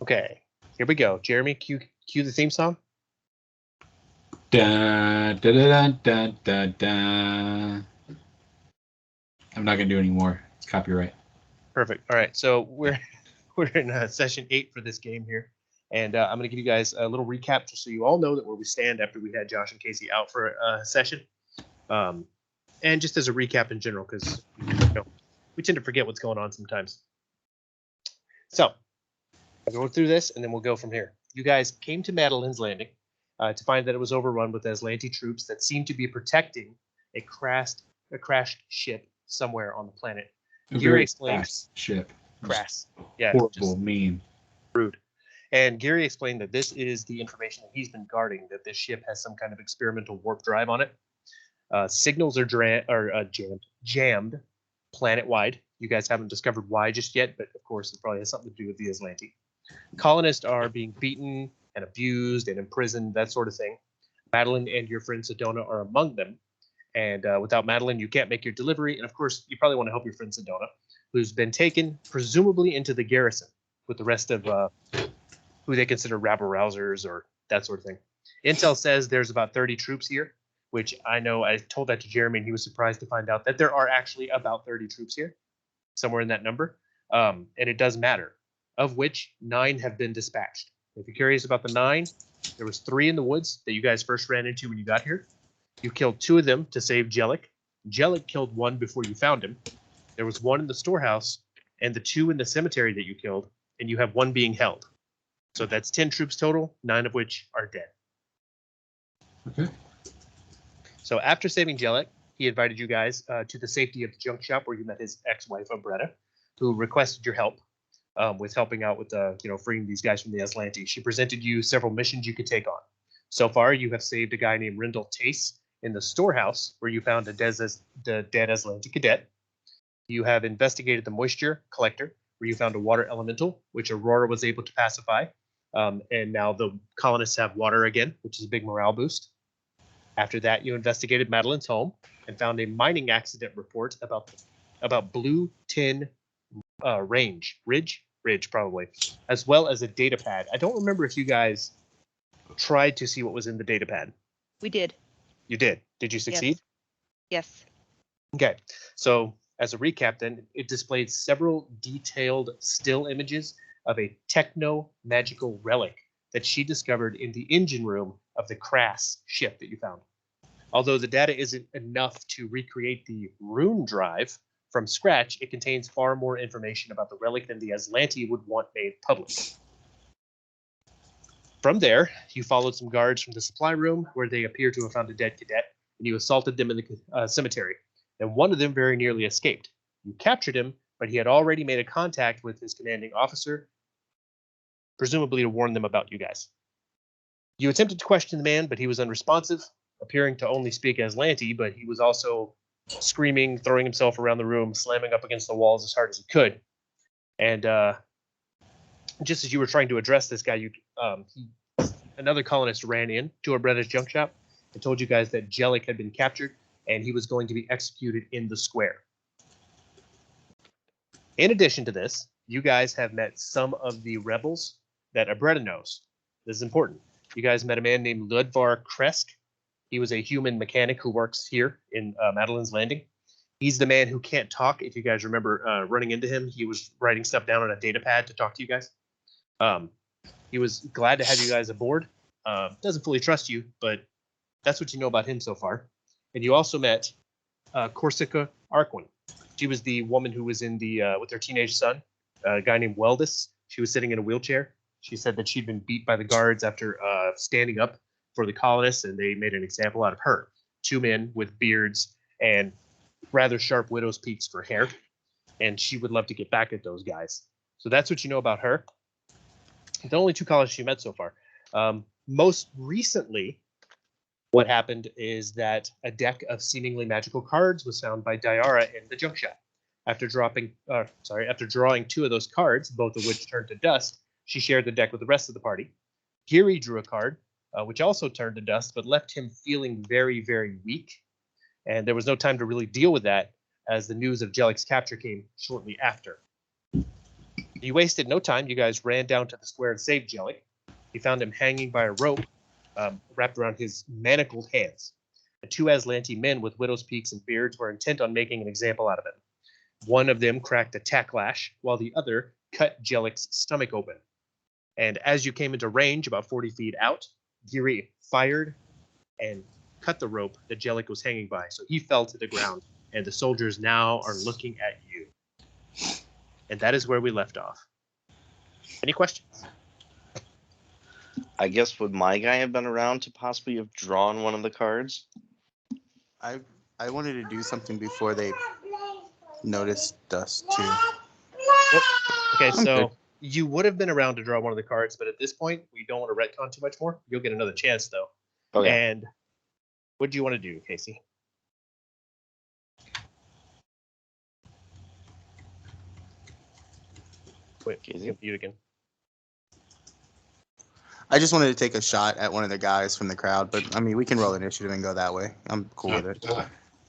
Okay, here we go. Jeremy, cue the theme song. Da, da, da, da, da, da. I'm not gonna do any more. It's copyright. Perfect. All right, so we're in session 8 for this game here, and I'm going to give you guys a little recap just so you all know that where we stand after we had Josh and Casey out for a session, and just as a recap in general because we tend to forget what's going on sometimes. So we'll go through this and then we'll go from here. You guys came to Madeline's Landing to find that it was overrun with Aslanti troops that seemed to be protecting a crashed ship somewhere on the planet. Gary explains ship. Crass. Yeah. Horrible, mean. Rude. And Gary explained that this is the information that he's been guarding, that this ship has some kind of experimental warp drive on it. Signals are jammed planet-wide. You guys haven't discovered why just yet, but of course it probably has something to do with the Aslanti. Colonists are being beaten and abused and imprisoned, that sort of thing. Madeline and your friend Sedona are among them. And without Madeline, you can't make your delivery. And of course, you probably want to help your friend Sedona, who's been taken presumably into the garrison with the rest of who they consider rabble-rousers or that sort of thing. Intel says there's about 30 troops here, which I know I told that to Jeremy, and he was surprised to find out that there are actually about 30 troops here, somewhere in that number. And it does matter, of which 9 have been dispatched. If you're curious about the 9, there was 3 in the woods that you guys first ran into when you got here. You killed 2 of them to save Jellic. Jellic killed 1 before you found him. There was 1 in the storehouse, and the 2 in the cemetery that you killed, and you have 1 being held. So that's 10 troops total, 9 of which are dead. Okay. So after saving Jellic, he invited you guys to the safety of the junk shop where you met his ex-wife, Umbretta, who requested your help with helping out with freeing these guys from the Aslanti. She presented you several missions you could take on. So far, you have saved a guy named Rindle Tace in the storehouse where you found the dead Aslanti cadet. You have investigated the moisture collector where you found a water elemental, which Aurora was able to pacify. And now the colonists have water again, which is a big morale boost. After that, you investigated Madeline's home and found a mining accident report about Blue Tin Ridge probably, as well as a data pad. I don't remember if you guys tried to see what was in the data pad. We did. You did. Did you succeed? Yes. Okay. So as a recap, then it displayed several detailed still images of a techno-magical relic that she discovered in the engine room of the Crass ship that you found. Although the data isn't enough to recreate the rune drive from scratch, it contains far more information about the relic than the Aslanti would want made public. From there, you followed some guards from the supply room where they appear to have found a dead cadet, and you assaulted them in the cemetery. And one of them very nearly escaped. You captured him, but he had already made a contact with his commanding officer, presumably to warn them about you guys. You attempted to question the man, but he was unresponsive, appearing to only speak Aslanti, but he was also screaming, throwing himself around the room, slamming up against the walls as hard as he could. And just as you were trying to address this guy, another colonist ran in to Umbretta's junk shop and told you guys that Jellic had been captured and he was going to be executed in the square. In addition to this, you guys have met some of the rebels that Umbretta knows. This is important. You guys met a man named Ludvar Kresk. He was a human mechanic who works here in Madeline's Landing. He's the man who can't talk. If you guys remember running into him, he was writing stuff down on a data pad to talk to you guys. He was glad to have you guys aboard. Doesn't fully trust you, but that's what you know about him so far. And you also met Corsica Archwing. She was the woman who was in the with her teenage son, a guy named Weldis. She was sitting in a wheelchair. She said that she'd been beat by the guards after standing up for the colonists, and they made an example out of her. 2 men with beards and rather sharp widow's peaks for hair, and she would love to get back at those guys. So that's what you know about her. The only 2 colonists you met so far. Most recently, what happened is that a deck of seemingly magical cards was found by Diara in the junk shop. After drawing 2 of those cards, both of which turned to dust, she shared the deck with the rest of the party. Giri drew a card, which also turned to dust, but left him feeling very, very weak. And there was no time to really deal with that, as the news of Jellic's capture came shortly after. You wasted no time. You guys ran down to the square and saved Jellic. You found him hanging by a rope wrapped around his manacled hands. The two Aslanti men with widow's peaks and beards were intent on making an example out of him. One of them cracked a tack lash, while the other cut Jellic's stomach open. And as you came into range, about 40 feet out, Geary fired and cut the rope that Jellic was hanging by, so he fell to the ground, and the soldiers now are looking at you. And that is where we left off. Any questions? I guess would my guy have been around to possibly have drawn one of the cards? I wanted to do something before they noticed us too. Okay, so you would have been around to draw one of the cards, but at this point, we don't want to retcon too much more. You'll get another chance, though. Okay. And what do you want to do, Casey? Wait, Casey? you again. I just wanted to take a shot at one of the guys from the crowd, but I mean, we can roll initiative and go that way. I'm cool with it.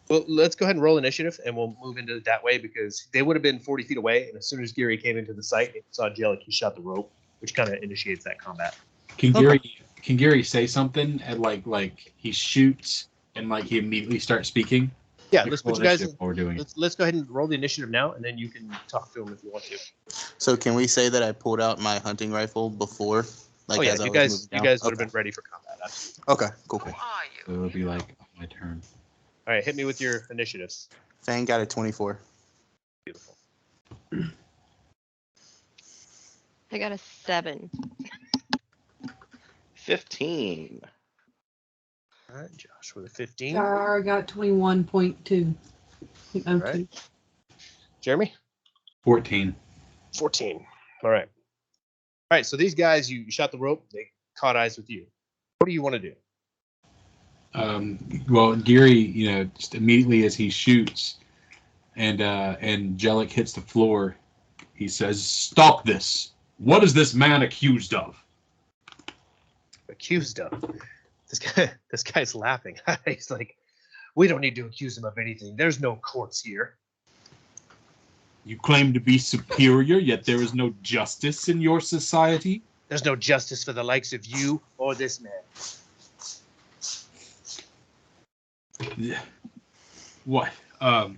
Well, let's go ahead and roll initiative, and we'll move into it that way because they would have been 40 feet away, and as soon as Geary came into the site, he saw Jellic, he shot the rope, which kind of initiates that combat. Can Gary say something at like he shoots and like he immediately starts speaking? Yeah, let's put you guys. While we're doing it. Let's go ahead and roll the initiative now, and then you can talk to him if you want to. So can we say that I pulled out my hunting rifle before? Like, oh yeah, as I you was guys moving you down? guys would Okay. have been ready for combat. Okay, cool. So it'll be like my turn. All right, hit me with your initiatives. Fang got a 24. Beautiful. I got a 7. 15. All right, Josh with a 15. I got 21.2. All right. Jeremy? 14. 14. All right. All right, so these guys, you shot the rope. They caught eyes with you. What do you want to do? Well, Geary, just immediately as he shoots and Jellic hits the floor, he says, "Stop this! What is this man accused of?" Accused of? This guy's laughing. He's like, we don't need to accuse him of anything. There's no courts here. You claim to be superior, yet there is no justice in your society? There's no justice for the likes of you or this man. What? No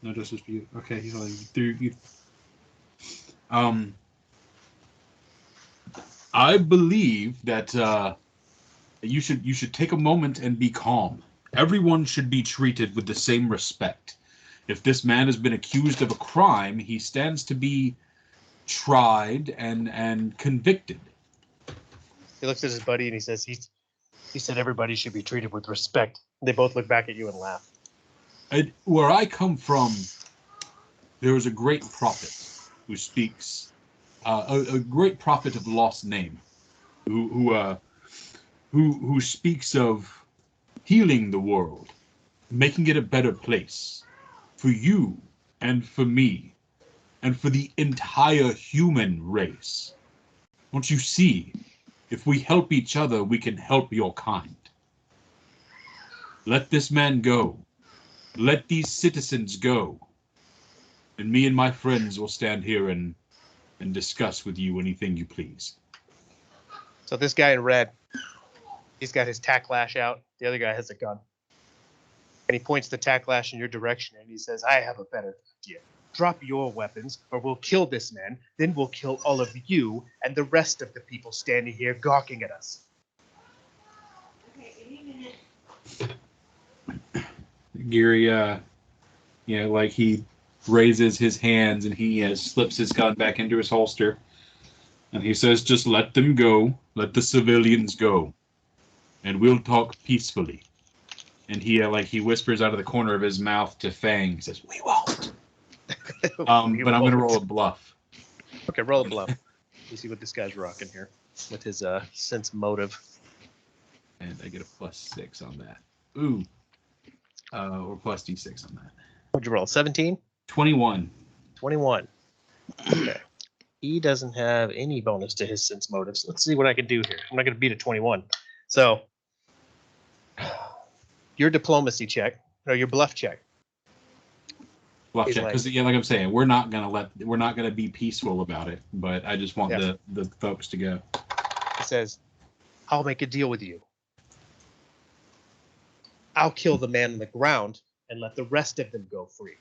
justice for you. Okay, I believe that you should take a moment and be calm. Everyone should be treated with the same respect. If this man has been accused of a crime, he stands to be tried and convicted. He looks at his buddy and he says, he said everybody should be treated with respect. They both look back at you and laugh. Where I come from, there is a great prophet who speaks, a great prophet of lost name, who speaks of healing the world, making it a better place for you and for me and for the entire human race. Don't you see? If we help each other, we can help your kind. Let this man go. Let these citizens go. And me and my friends will stand here and discuss with you anything you please. So this guy in red, he's got his tack lash out. The other guy has a gun. And he points the tack lash in your direction and he says, I have a better idea. Drop your weapons or we'll kill this man. Then we'll kill all of you and the rest of the people standing here gawking at us. Geary, like he raises his hands and he slips his gun back into his holster. And he says, just let them go. Let the civilians go. And we'll talk peacefully. And he whispers out of the corner of his mouth to Fang. He says, we won't. But I'm going to roll a bluff. Okay, roll a bluff. You see what this guy's rocking here with his sense motive. And I get a +6 on that. Ooh. Or plus D6 on that. What'd you roll? 17? 21. 21. Okay. He doesn't have any bonus to his sense motives. Let's see what I can do here. I'm not going to beat a 21. So, your diplomacy check, or your bluff check. Bluff He's check, like- because like I'm saying, we're not gonna be peaceful about it. But I just want Yeah. the folks to go. He says, I'll make a deal with you. I'll kill the man on the ground and let the rest of them go free.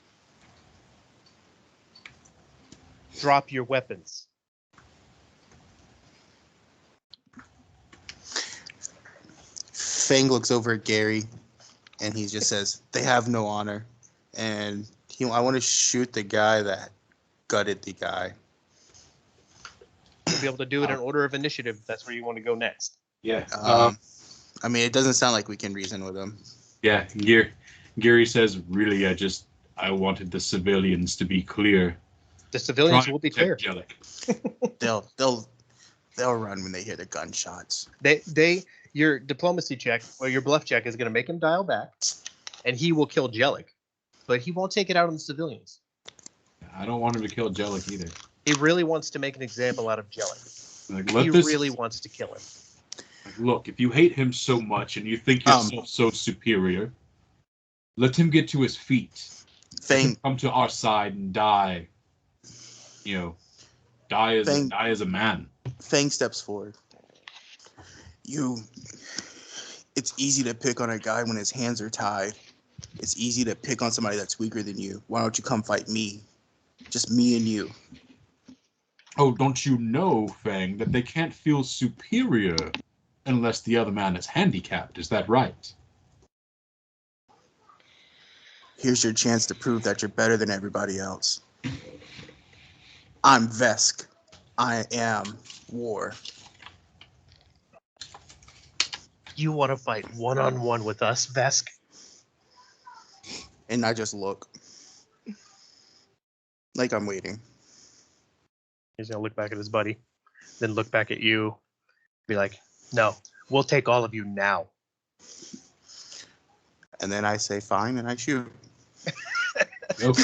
Drop your weapons. Fang looks over at Gary, and he just says, "They have no honor," and I want to shoot the guy that gutted the guy. You'll be able to do it in order of initiative. That's where you want to go next. Yeah. I mean, it doesn't sound like we can reason with him. Yeah. Gary says, "Really, I wanted the civilians to be clear. The civilians Trying will be to protect clear. Jellic." They'll run when they hear the gunshots. Your diplomacy check or your bluff check is going to make him dial back, and he will kill Jellic, but he won't take it out on the civilians. I don't want him to kill Jellic either. He really wants to make an example out of Jellic. Like, He really wants to kill him. Look, if you hate him so much and you think yourself so superior, let him get to his feet. Let him Fang, come to our side and die. Die as a man. Fang steps forward. It's easy to pick on a guy when his hands are tied. It's easy to pick on somebody that's weaker than you. Why don't you come fight me? Just me and you. Oh, don't you know, Fang, that they can't feel superior unless the other man is handicapped? Is that right? Here's your chance to prove that you're better than everybody else. I'm Vesk. I am war. You want to fight one-on-one with us, Vesk? And I just look. Like I'm waiting. He's going to look back at his buddy, then look back at you, be like, no, we'll take all of you now. And then I say fine and I shoot. Nope.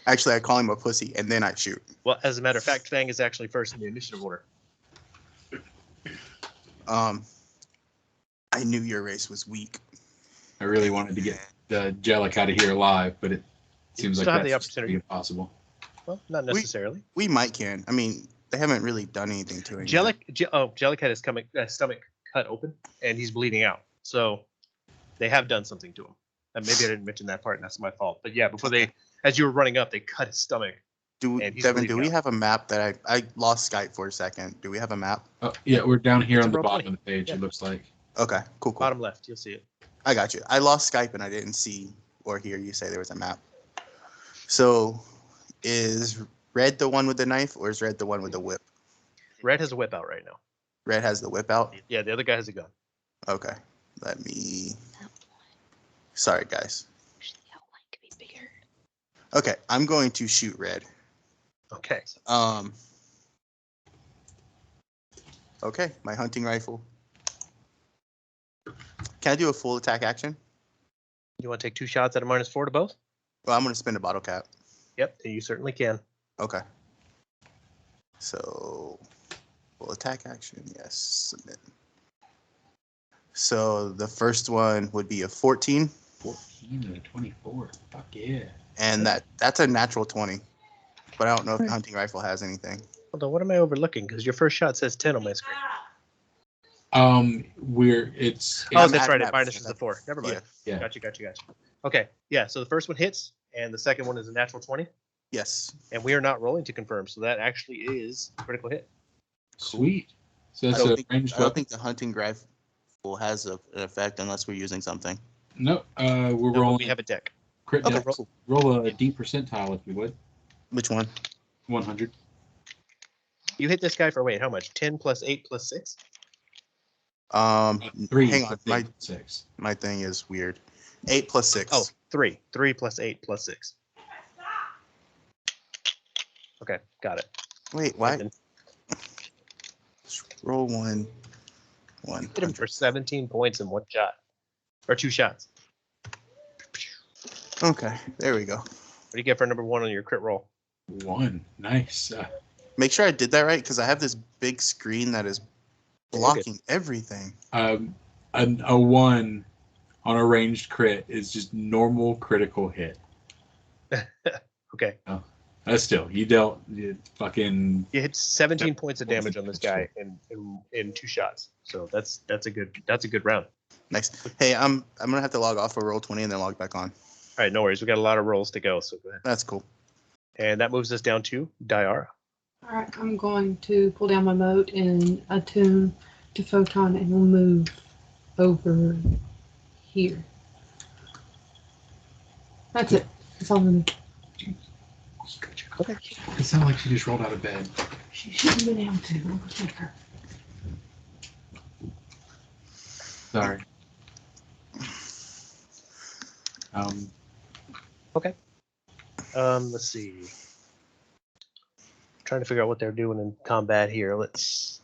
Actually, I call him a pussy and then I shoot. Well, as a matter of fact, Fang is actually first in the initiative order. I knew your race was weak. I really wanted to get the Jellic out of here alive, but it seems like still have the that's opportunity. impossible. Well, not necessarily. We might can. I mean, they haven't really done anything to him. Jellic had his stomach cut open, and he's bleeding out. So they have done something to him. And maybe I didn't mention that part, and that's my fault. But yeah, before as you were running up, they cut his stomach. And he's Devin, do bleeding we out. have a map that I lost Skype for a second? Do we have a map? Oh, yeah, we're down here It's on a the roleplay. bottom of the page, Yeah. it looks like. Okay, cool. Bottom left, you'll see it. I got you. I lost Skype and I didn't see or hear you say there was a map. So, is Red the one with the knife or is Red the one with the whip? Red has a whip out right now. Red has the whip out? Yeah, the other guy has a gun. Okay. Let me... Sorry, guys. Wish the outline could be bigger. Okay, I'm going to shoot Red. Okay. Okay, my hunting rifle. Can I do a full attack action? You want to take 2 shots at a -4 to both? Well, I'm going to spin a bottle cap. Yep, you certainly can. Okay. So, full attack action, yes, submit. So the first one would be a 14, 14 and a 24. Fuck yeah. and that's a natural 20. But I don't know if the hunting rifle has anything. Hold on, what am I overlooking? Because your first shot says 10 on my screen. It's Oh, I'm that's at right. that It minuses percent. the 4. Never mind. Yeah. Gotcha. Okay. Yeah. So the first one hits, and the second one is a natural 20, Yes. and we are not rolling to confirm. So that actually is a critical hit. sweet. So I that's don't, a think, ranged I don't weapon. think the hunting rifle has an effect unless we're using something. No, we're No, but rolling. we have a deck. Crit Okay, dex. cool. Roll a D percentile if you would. Which one? 100. You hit this guy for wait, how much? 10 plus 8 plus 6? 3. Hang on, plus 8, 6. my thing is weird. 8 plus 6. Oh, 3. 3 plus 8 plus 6. Okay, got it. Wait, why? Then Roll one. hit him for 17 points in 1 shot. Or 2 shots. Okay, there we go. What do you get for number 1 on your crit roll? 1. Nice. Make sure I did that right because I have this big screen that is blocking everything. A 1 on a ranged crit is just normal critical hit. Okay. Oh, still, you fucking. You hit 17 points of damage on this guy in 2 shots. So that's a good round. Nice. Hey, I'm gonna have to log off for Roll20 and then log back on. All right, no worries. We got a lot of rolls to go, so go ahead. That's cool. And that moves us down to Diara. All right, I'm going to pull down my moat and attune to photon, and we'll move over here. That's it. That's all I'm gonna do. Okay. It sounded like she just rolled out of bed. She shouldn't have been able to. I'll protect her. Sorry. Okay. Let's see. Trying to figure out what they're doing in combat here. Let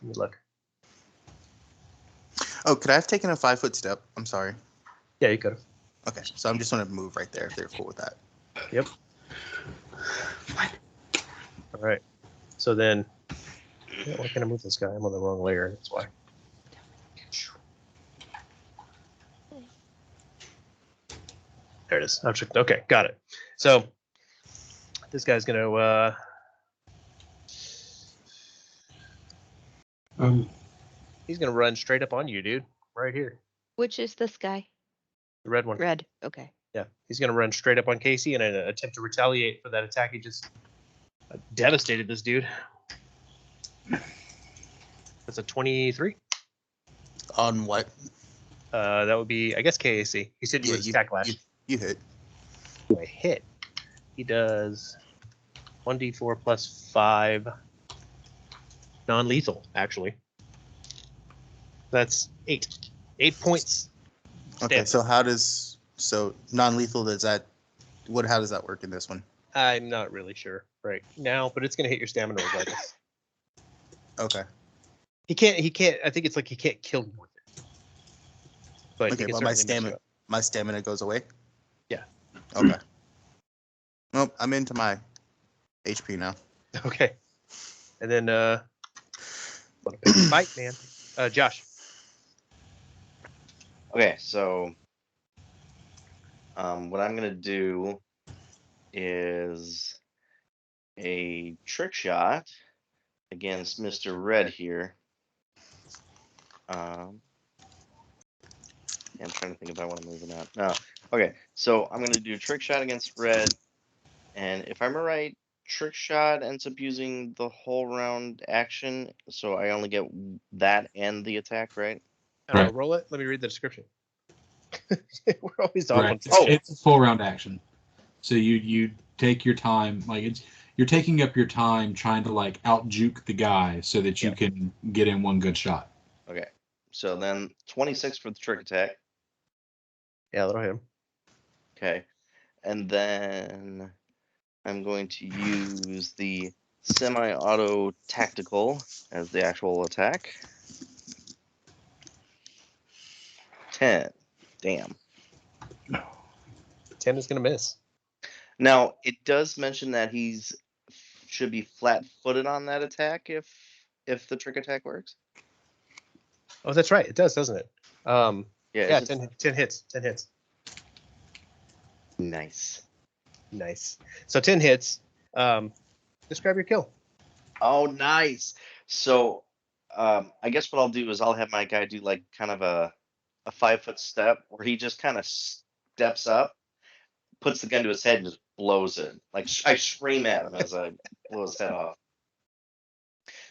me look. Oh, could I have taken a 5-foot step? I'm sorry. Yeah, you could have. Okay, so I'm just gonna move right there if they're cool with that. Yep. All right. So then, yeah, why can't I move this guy? I'm on the wrong layer. That's why. There it is. Okay, got it. So this guy's gonna. He's gonna run straight up on you, dude. Right here, Which is this guy? the red one. Red. Okay. Yeah, he's gonna run straight up on Casey and attempt to retaliate for that attack. He just devastated this dude. That's a 23. On what? That would be, I guess, KAC. He said you Yeah, would attack lash. You hit. I hit. He does 1d4 plus 5. Non-lethal, actually. That's 8. 8 points. Okay, Damage. so non-lethal, how does that work in this one? I'm not really sure right now, but it's gonna hit your stamina regardless. Okay. He can't. I think it's like he can't kill you with it. But he Okay, can but certainly my stamina goes away? Yeah. Okay. Well, I'm into my HP now. Okay. And then what a big fight, man. Josh. Okay, so what I'm gonna do is a trick shot against Mr. Red here. I'm trying to think if I want to move or not. No. Okay, so I'm gonna do a trick shot against Red, and if I'm right, trick shot ends up using the whole round action, so I only get that and the attack, right? I don't know, Right. roll it. Let me read the description. We're always off on Right. oh, It's a full round action. So you take your time, like you're taking up your time trying to like out juke the guy so that you can get in one good shot. Okay, so then 26 for the trick attack. yeah, that'll hit him. Okay, and then I'm going to use the semi-auto tactical as the actual attack. 10. Damn. 10 is gonna miss. Now it does mention that he's should be flat-footed on that attack if the trick attack works. Oh, that's right. It does, doesn't it? Yeah, is it- 10 hits. 10 hits. Nice. Nice. So 10 hits. Describe your kill. Oh, nice. So, I guess what I'll do is I'll have my guy do like kind of a 5-foot step where he just kind of steps up, puts the gun to his head, and just blows it. Like I scream at him as I blow his head off.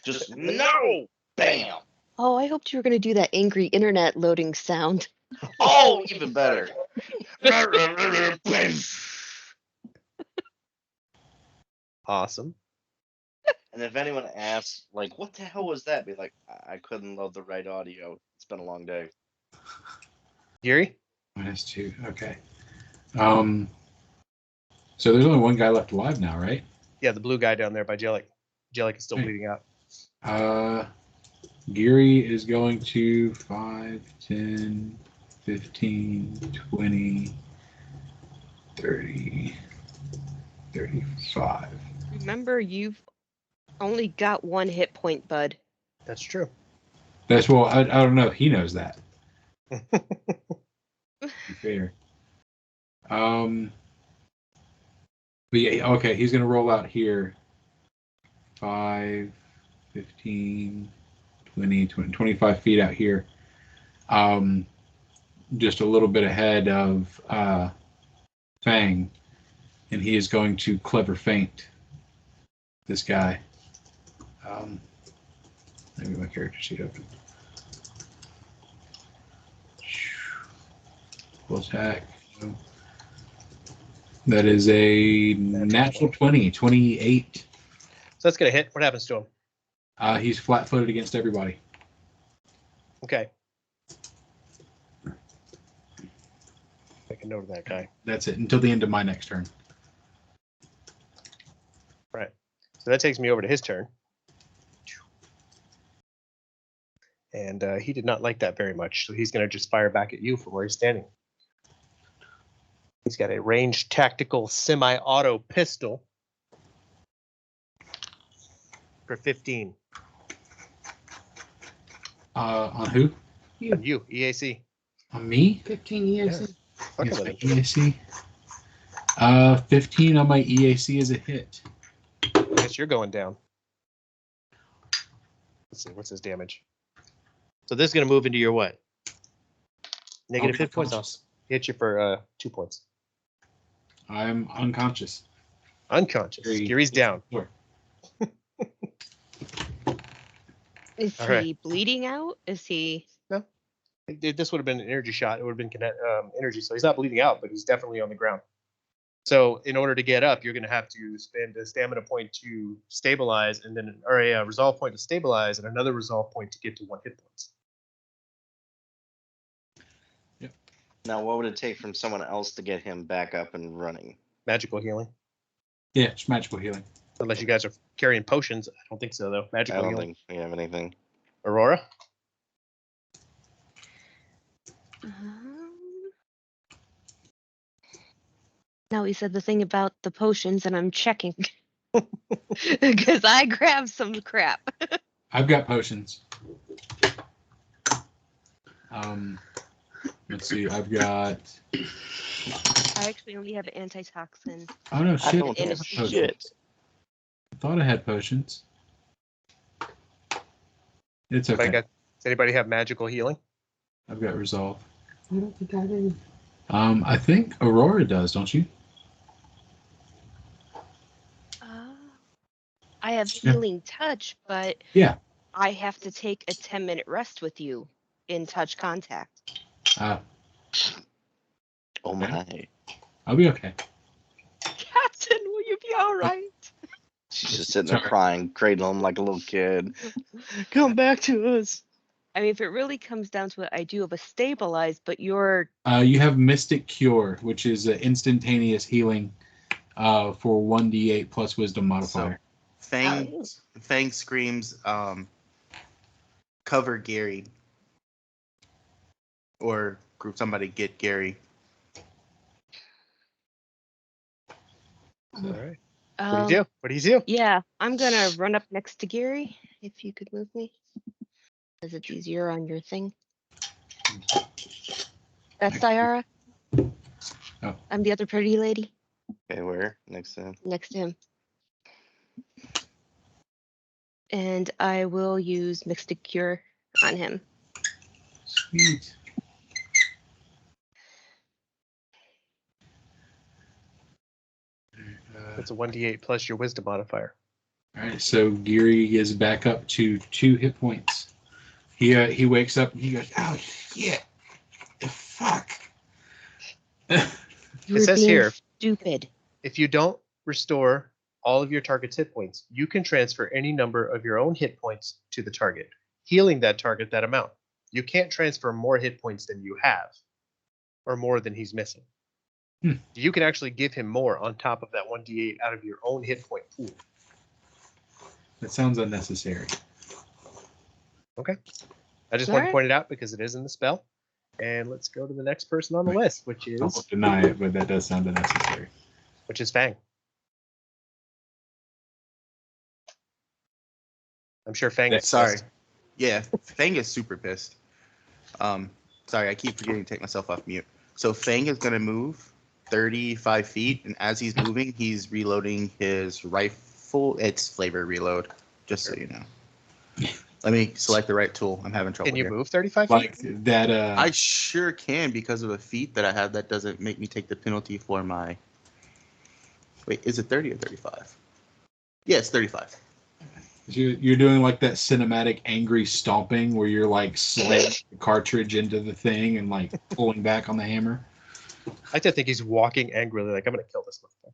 Just no, bam. Oh, I hoped you were going to do that angry internet loading sound. Oh, even better. Awesome. And if anyone asks, like, what the hell was that? Be like, I couldn't load the right audio. It's been a long day. Yuri? -2. Okay. So there's only one guy left alive now, right? Yeah, the blue guy down there by Jellic. Jellic is still Hey. bleeding out. Geary is going to 5, 10, 15, 20, 30, 35. Remember, you've only got 1 hit point, bud. That's true. That's well, I don't know if he knows that. Fair. But yeah, okay, he's gonna roll out here. 5, 15, 20, 25 feet out here. Just a little bit ahead of Fang. And he is going to clever feint this guy. Maybe my character sheet open. Full attack. That is a natural 20, 28. So that's going to hit. What happens to him? He's flat-footed against everybody. Okay. Make a note of that guy. That's it, until the end of my next turn. Right. So that takes me over to his turn. And he did not like that very much, so he's going to just fire back at you from where he's standing. He's got a ranged tactical semi-auto pistol for 15. On who? On you, EAC. On me? 15 years. Yeah. Fucking Yes, with my him. EAC. 15 on my EAC is a hit. I guess you're going down. Let's see, what's his damage? So this is going to move into your what? Negative hit points. Unconscious. Hit you for 2 points. I'm unconscious. Unconscious. Gary's down. Sure. Is All he right. bleeding out? Is he? This would have been an energy shot. It would have been energy. So he's not bleeding out, but he's definitely on the ground. So in order to get up, you're going to have to spend a stamina point to stabilize, and then or a resolve point to stabilize, and another resolve point to get to 1 hit points. Now, what would it take from someone else to get him back up and running? Magical healing. Yeah, it's magical healing. Unless you guys are carrying potions. I don't think so, though. I Magical don't healing. think we have anything. Aurora? Now he said the thing about the potions, and I'm checking because I grabbed some crap. I've got potions. Let's see. I've got. I actually only have antitoxin. Oh no! I Shit. don't in have a Potions. shit. I thought I had potions. It's okay. Does anybody have magical healing? I've got resolve. I don't think I do. I think Aurora does, don't you? I have Yeah. healing touch, but Yeah. I have to take a 10-minute rest with you in touch contact. Oh my. I'll be okay. Captain, will you be all right? She's just sitting there Sorry. crying, cradling him like a little kid. Come back to us. I mean, if it really comes down to it, I do have a stabilize, but you're You have Mystic Cure, which is an instantaneous healing for 1d8 plus Wisdom modifier. Fang screams, cover Gary. Or group somebody get Gary. All right. What do you do? What do you do? Yeah, I'm gonna run up next to Gary. If you could move me, because it's easier on your thing. That's Sayara. Oh. I'm the other pretty lady Okay, where? Next to him. next to him. And I will use Mystic Cure on him. Sweet. It's a 1d8 plus your wisdom modifier. All right, so Geary is back up to 2 hit points. He wakes up and he goes, "Oh shit, the fuck." You're says being here- stupid. If you don't restore all of your target's hit points, you can transfer any number of your own hit points to the target, healing that target that amount. You can't transfer more hit points than you have, or more than he's missing. You can actually give him more on top of that 1d8 out of your own hit point pool. That sounds unnecessary. Okay. I just wanted to Alright. point it out because it is in the spell. And let's go to the next person on the list, which I won't is deny it, but that does sound unnecessary. Fang. I'm sure Fang is Sorry. pissed. Yeah, Fang is super pissed. Sorry, I keep forgetting to take myself off mute. So Fang is gonna move 35 feet, and as he's moving, he's reloading his rifle. It's flavor reload, just so you know. Let me select the right tool. I'm having trouble Can you here. move 35 feet? Like that. I sure can because of a feat that I have that doesn't make me take the penalty for my. Wait, is it 30 or 35? Yeah, it's 35. You're doing like that cinematic angry stomping where you're like slamming the cartridge into the thing and like pulling back on the hammer. I like to think he's walking angrily, like, I'm going to kill this motherfucker.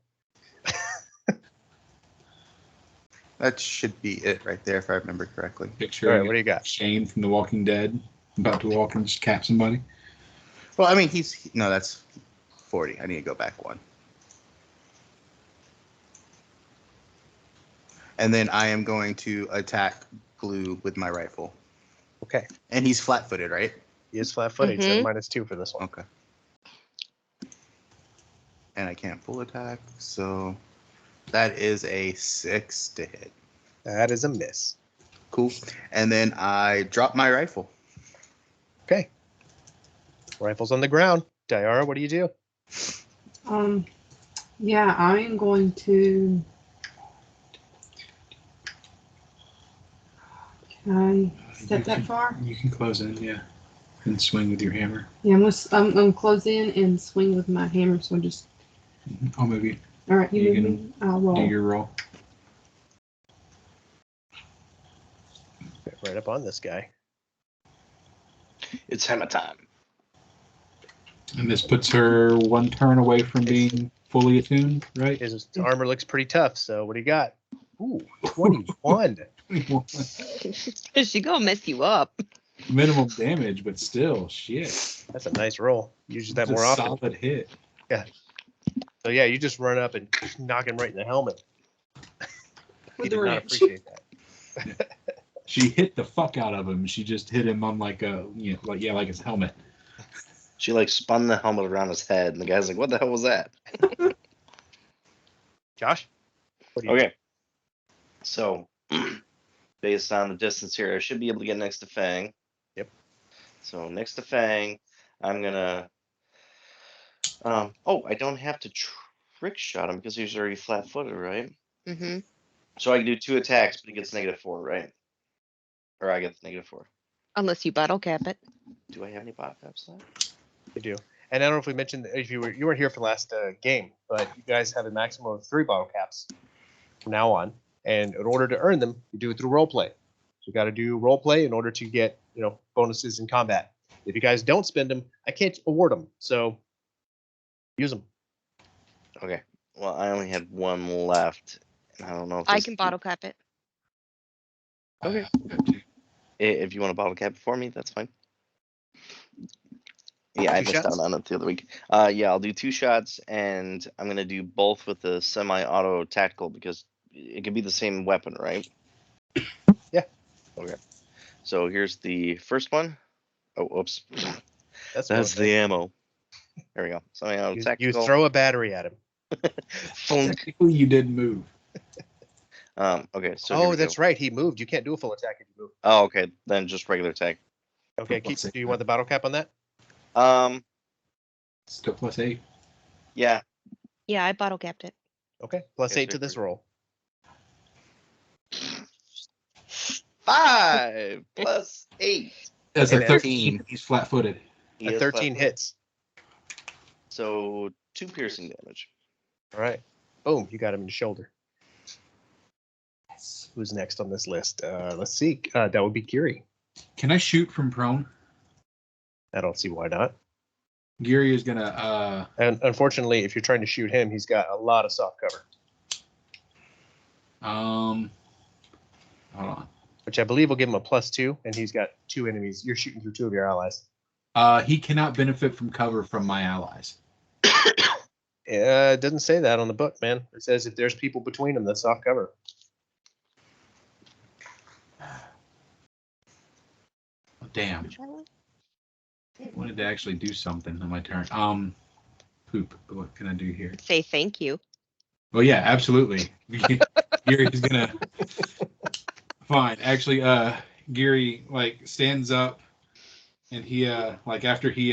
That should be it right there, if I remember correctly. Picture All right, what do you got? Shane from The Walking Dead about to walk and just cap somebody. Well, I mean, no, that's 40. I need to go back one. And then I am going to attack Blue with my rifle. Okay. And he's flat-footed, right? He is flat-footed, so -2 for this one. Okay. And I can't full attack, so that is a 6 to hit. That is a miss. Cool. And then I drop my rifle. Okay. Rifle's on the ground. Diara, what do you do? Yeah, I'm going to. Can I step that far? You can close in, yeah, and swing with your hammer. Yeah, I'm gonna close in and swing with my hammer. So just. I'll move you. All right, You you can move me. I'll roll. Do your roll. Right up on this guy. It's hammer time. And this puts her one turn away from being fully attuned, right? His armor looks pretty tough, so what do you got? Ooh, 21. She gonna mess you up. Minimum damage, but still, shit. That's a nice roll. Use that It's a more often. solid hit. So yeah, you just run up and knock him right in the helmet. He With did the not wrench. appreciate that. She hit the fuck out of him. She just hit him on like his helmet. She like spun the helmet around his head, and the guy's like, "What the hell was that?" Josh? What do you do? Okay. So, based on the distance here, I should be able to get next to Fang. Yep. So next to Fang, I'm gonna. Oh, I don't have to trick shot him because he's already flat-footed, right? Mm-hmm. So I can do 2 attacks, but he gets -4, right? Or I get -4. Unless you bottle cap it. Do I have any bot caps left? You do. And I don't know if we mentioned if you weren't here for the last game, but you guys have a maximum of 3 bottle caps from now on. And in order to earn them, you do it through roleplay. So you got to do roleplay in order to get bonuses in combat. If you guys don't spend them, I can't award them. So use them. Okay. Well, I only had 1 left, and I don't know if I this- can bottle cap it. Okay. If you want to bottle cap it for me, that's fine. Yeah, I 2 missed shots? out on it the other week. Yeah, I'll do 2 shots, and I'm gonna do both with the semi-auto tactical because it could be the same weapon, right? Yeah. Okay. So here's the first one. Oh, oops. That's the ammo. There we go. Semi-auto you tactical. throw a battery at him. Thunk. Technically, you did move. Okay. So here Oh, we that's go. right. He moved. You can't do a full attack if you move. Oh, okay. Then just regular attack. Okay. Plus Do you want the bottle cap on that? Still +8. Yeah. Yeah, I bottle capped it. Okay. Plus Yes, 8 to sir. this roll. 5 plus 8. That's a And 13. He's flat-footed. He A is 13 flat-footed. hits. So 2 piercing damage. All right. Boom. You got him in the shoulder. Who's next on this list? Let's see. That would be Geary. Can I shoot from prone? I don't see why not. Geary is gonna. And unfortunately, if you're trying to shoot him, he's got a lot of soft cover, Hold on. which I believe will give him a +2, and he's got 2 enemies. You're shooting through 2 of your allies. He cannot benefit from cover from my allies. It doesn't say that on the book, man. It says if there's people between them, that's soft cover. Oh, damn. Wanted to actually do something on my turn. Poop. What can I do here? Say thank you. Well, yeah, absolutely. Gary's gonna. Fine. Actually, Gary like stands up, and he after he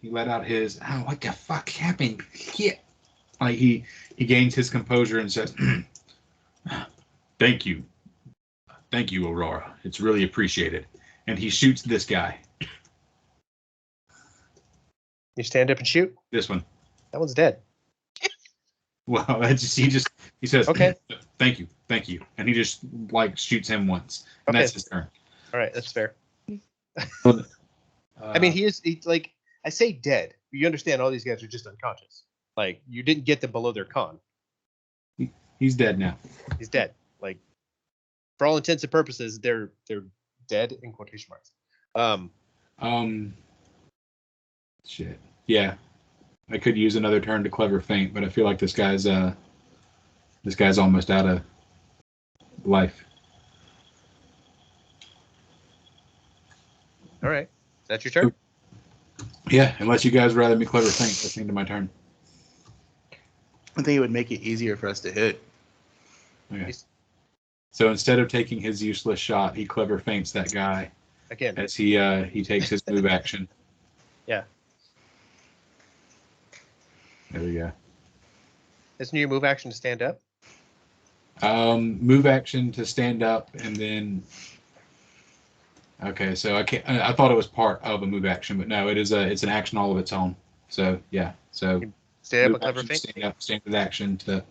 He let out his, oh, what the fuck happened? Yeah. Like he gains his composure and says, thank you. Thank you, Aurora. It's really appreciated. And he shoots this guy. You stand up and shoot. This one. That one's dead. Well, he says, Okay. thank you, and he just like shoots him once, and Okay. that's his turn. All right, that's fair. I I mean, he's like, I say dead. You understand all these guys are just unconscious. Like, you didn't get them below their con. he's dead now. He's dead. Like, for all intents and purposes, they're dead in quotation marks. Shit. Yeah, I could use another turn to clever feint, but I feel like this guy's almost out of life. All right, that's your turn. Yeah, unless you guys rather me clever feint, that's the end of my turn. I think it would make it easier for us to hit. Okay. So instead of taking his useless shot, he clever feints that guy Again. as he takes his move action. Yeah. There we go. Isn't your move action to stand up? Move action to stand up, and then. Okay, so I thought it was part of a move action, but no, it's an action all of its own. So yeah, so Stand up move with clever action, feint? stand up, standard action to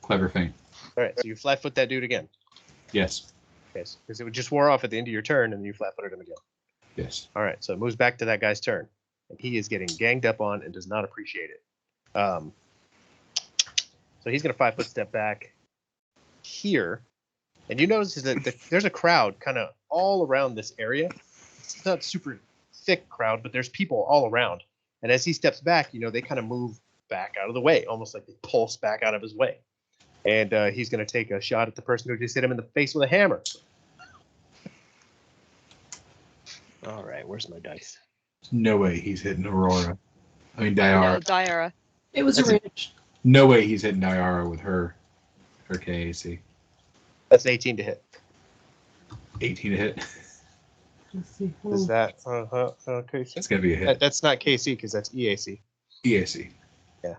clever feint. All right, so you flat foot that dude again. Yes, Yes, because it would just wore off at the end of your turn, and you flat footed him again. yes. All right, so it moves back to that guy's turn, and he is getting ganged up on and does not appreciate it. So he's gonna 5 foot step back here, and you notice that there's a crowd kind of all around this area. It's not super thick crowd, but there's people all around. And as he steps back, they kind of move back out of the way, almost like they pulse back out of his way. And he's gonna take a shot at the person who just hit him in the face with a hammer. All right, where's my dice? No way he's hitting Aurora. I mean Diara. No, Diara. It was That's a it. wrench. No way he's hitting Diara with her KAC. That's 18 to hit. 18 to hit. Let's see. Is that KC? That's gonna be a hit. That's not KC because that's EAC. EAC. Yeah.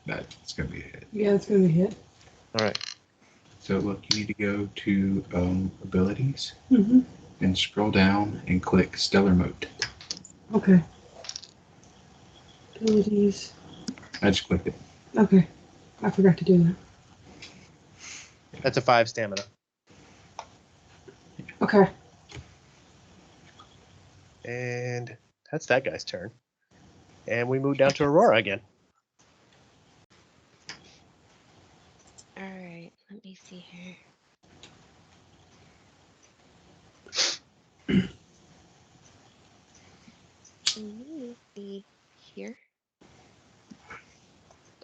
That's gonna be a hit. Yeah, it's gonna be hit. All right. So look, you need to go to abilities Mm-hmm. and scroll down and click Stellar Mode. Okay. Abilities. I just clicked it. Okay. I forgot to do that. That's a 5 stamina. Okay. And that's that guy's turn. And we move down to Aurora again. All right, let me see here. Let me see here.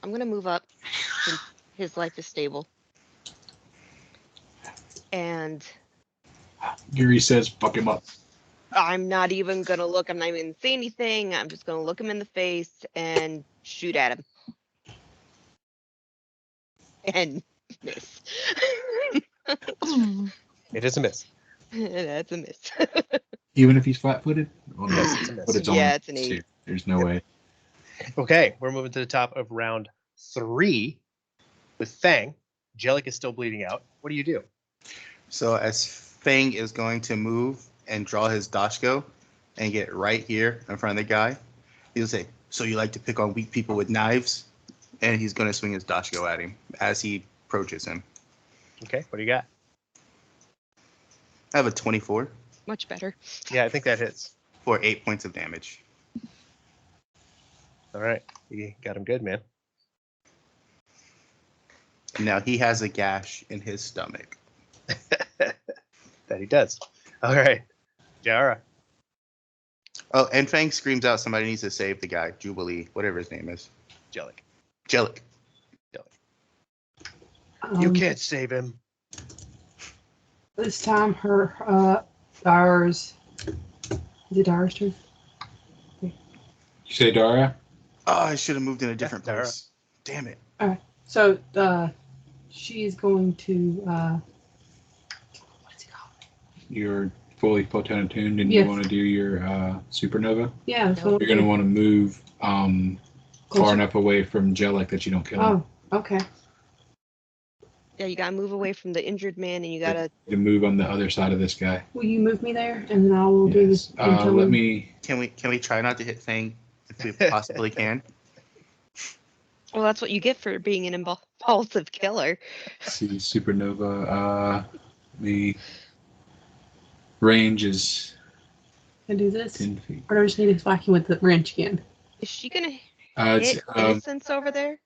I'm gonna move up since his life is stable. And Yuri says, fuck him up. I'm not even gonna look. I'm not even gonna say anything. I'm just gonna look him in the face and shoot at him. And miss. It is a miss. That's a miss. Even if he's flat-footed? Well, no, Yes, it's a miss. but it's Yeah, on it's an 8. There's no way. Okay, we're moving to the top of round 3 with Fang. Jellic is still bleeding out. What do you do? So as Fang is going to move and draw his Dashko and get right here in front of the guy, he'll say, "So you like to pick on weak people with knives?" And he's going to swing his Dashko at him as he approaches him. Okay, what do you got? I have a 24 Much better. Yeah, I think that hits. for 8 points of damage. All right, you got him good, man. Now he has a gash in his stomach. That he does. All right, Jara. Oh, and Fang screams out, "Somebody needs to save the guy, Jubilee, whatever his name is. Jellic. Jellic." You can't save him. This time, Dara's. Is it Dara's turn? You say Dara? Oh, I should have moved in a different Dara. place. Damn it. So, she's going to. What's it called? You're fully photon attuned, and Yes. you want to do your supernova. Yeah. Nope. So You're going to want to move Closer. far enough away from Jellic that you don't kill him. Oh, okay. Yeah, you gotta move away from the injured man, and you gotta. To move on the other side of this guy. Will you move me there, and then I will do this Yes. until Let me. Can we try not to hit Fang if we possibly can? Well, that's what you get for being an impulsive killer. See supernova. The range is I do this, 10 feet. or do I just need to whack you with the wrench again? Is she gonna It's hit innocence over there?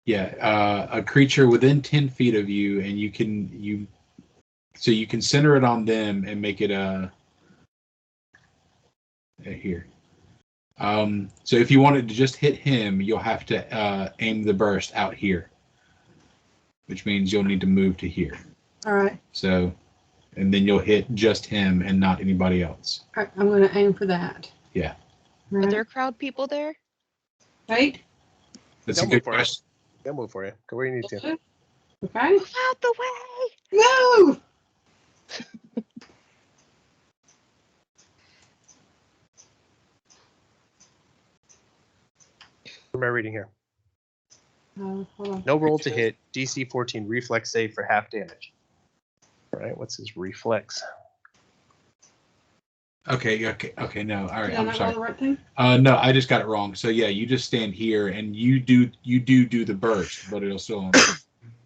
a creature within 10 feet of you, and you can center it on them and make it here. So if you wanted to just hit him, you'll have to aim the burst out here, which means you'll need to move to here. All right. So, and then you'll hit just him and not anybody else. All right. I'm going to aim for that. Yeah. Are Right. there crowd people there? Right. That's They'll a good move for you. question. They'll move for you. Go where you need to. Okay. Move out the way! No. What am I reading here? Hold on. No roll to hit. DC 14 reflex save for half damage. All right. What's his reflex? Okay. No, all right. Did I I'm not sorry. roll the right thing? No, I just got it wrong. So yeah, you just stand here and you do the burst, but it'll still.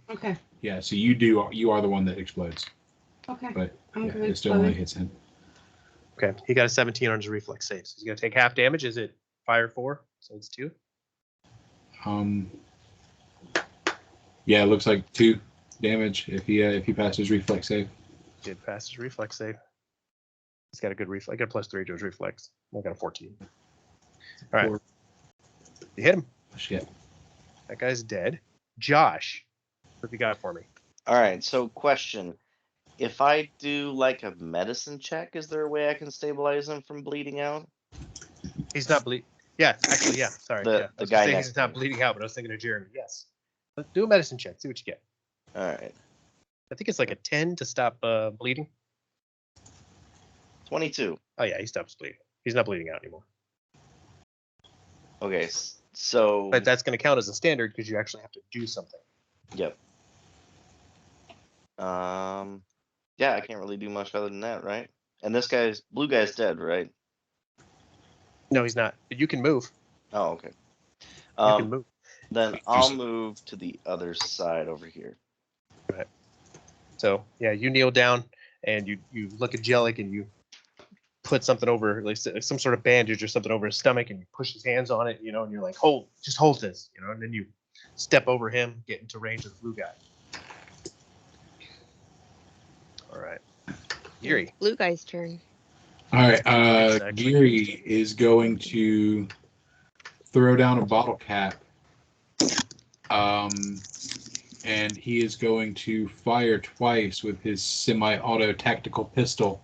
Okay. Yeah. So you are the one that explodes, Okay. but I'm yeah, gonna it still only explode. hits him. Okay. He got a 17 on his reflex save. So he's going to take half damage. Is it fire 4? So it's 2. Yeah, it looks like 2 damage if he passed his reflex save. Did pass his reflex save. He's got a good reflex. I got a +3 to his reflex. I got a 14. All right. 4. You hit him. Shit. That guy's dead. Josh, what have you got for me? All right. So, question: if I do like a medicine check, is there a way I can stabilize him from bleeding out? He's not bleeding. Yeah, actually, yeah. Sorry. The- yeah. the I was guy gonna say next he's to not me. bleeding out, but I was thinking of Jeremy. Yes. Let's do a medicine check. See what you get. All right. I think it's like a 10 to stop bleeding. 22. Oh yeah, he stops bleeding. He's not bleeding out anymore. Okay. So. But that's going to count as a standard because you actually have to do something. Yep. Yeah, I can't really do much other than that, right? And this blue guy's dead, right? No, he's not. But you can move. Oh, okay. You can move. Then I'll move to the other side over here. So yeah, you kneel down and you look at Jellic and you put something over, like some sort of bandage or something over his stomach, and you push his hands on it, and you're like, just hold this, and then you step over him, get into range of the blue guy. All right, Geary. Blue guy's turn. All right. Actually- Geary is going to throw down a bottle cap. And he is going to fire twice with his semi-auto tactical pistol.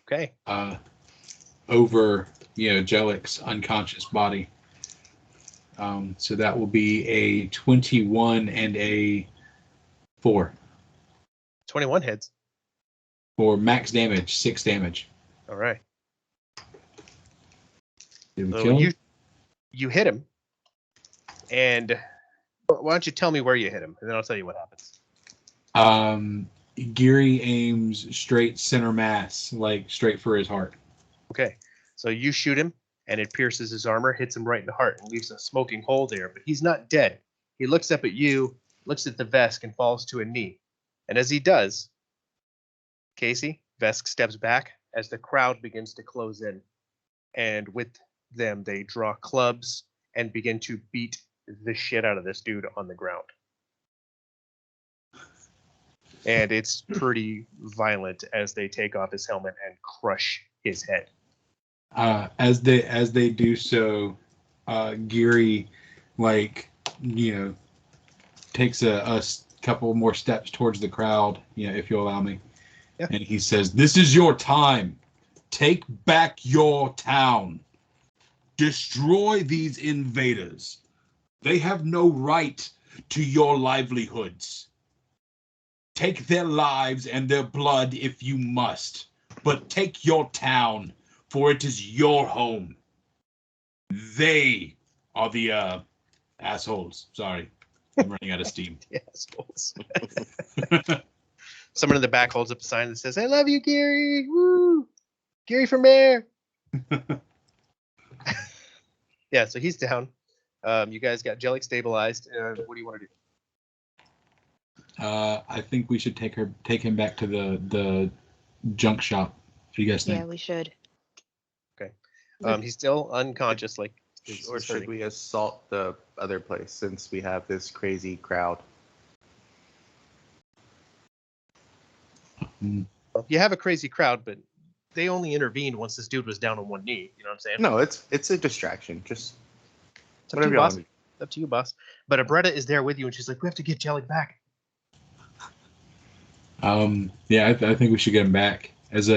Okay. Over Jellic's unconscious body. So that will be a 21 and a 4 21 hits. for max damage, 6 damage. All right. Did we So kill him? you hit him, and why don't you tell me where you hit him, and then I'll tell you what happens. Geary aims straight center mass, like straight for his heart. Okay. So you shoot him, and it pierces his armor, hits him right in the heart, and leaves a smoking hole there. But he's not dead. He looks up at you, looks at the Vesk, and falls to a knee. And as he does, Casey, Vesk steps back as the crowd begins to close in. And with them, they draw clubs and begin to beat the shit out of this dude on the ground. And it's pretty violent as they take off his helmet and crush his head. As they do so, Geary, takes a couple more steps towards the crowd, if you'll allow me. Yeah. And he says, "This is your time. Take back your town. Destroy these invaders. They have no right to your livelihoods. Take their lives and their blood if you must. but take your town, for it is your home. They are the assholes. Sorry, I'm running out of steam. The assholes. Someone in the back holds up a sign that says, "I love you, Gary. Woo, Gary for mayor." Yeah, so he's down. You guys got Jellic stabilized. What do you want to do? I think we should take him back to the junk shop. What do you guys think? Yeah, we should. Okay. He's still unconscious, like. Or should we assault the other place since we have this crazy crowd? You have a crazy crowd, but they only intervened once this dude was down on one knee. You know what I'm saying? No, it's a distraction. Just It's up to you, boss. It's up to you, boss. But Abretta is there with you, and she's like, "We have to get Jellic back." Yeah, I think we should get him back. As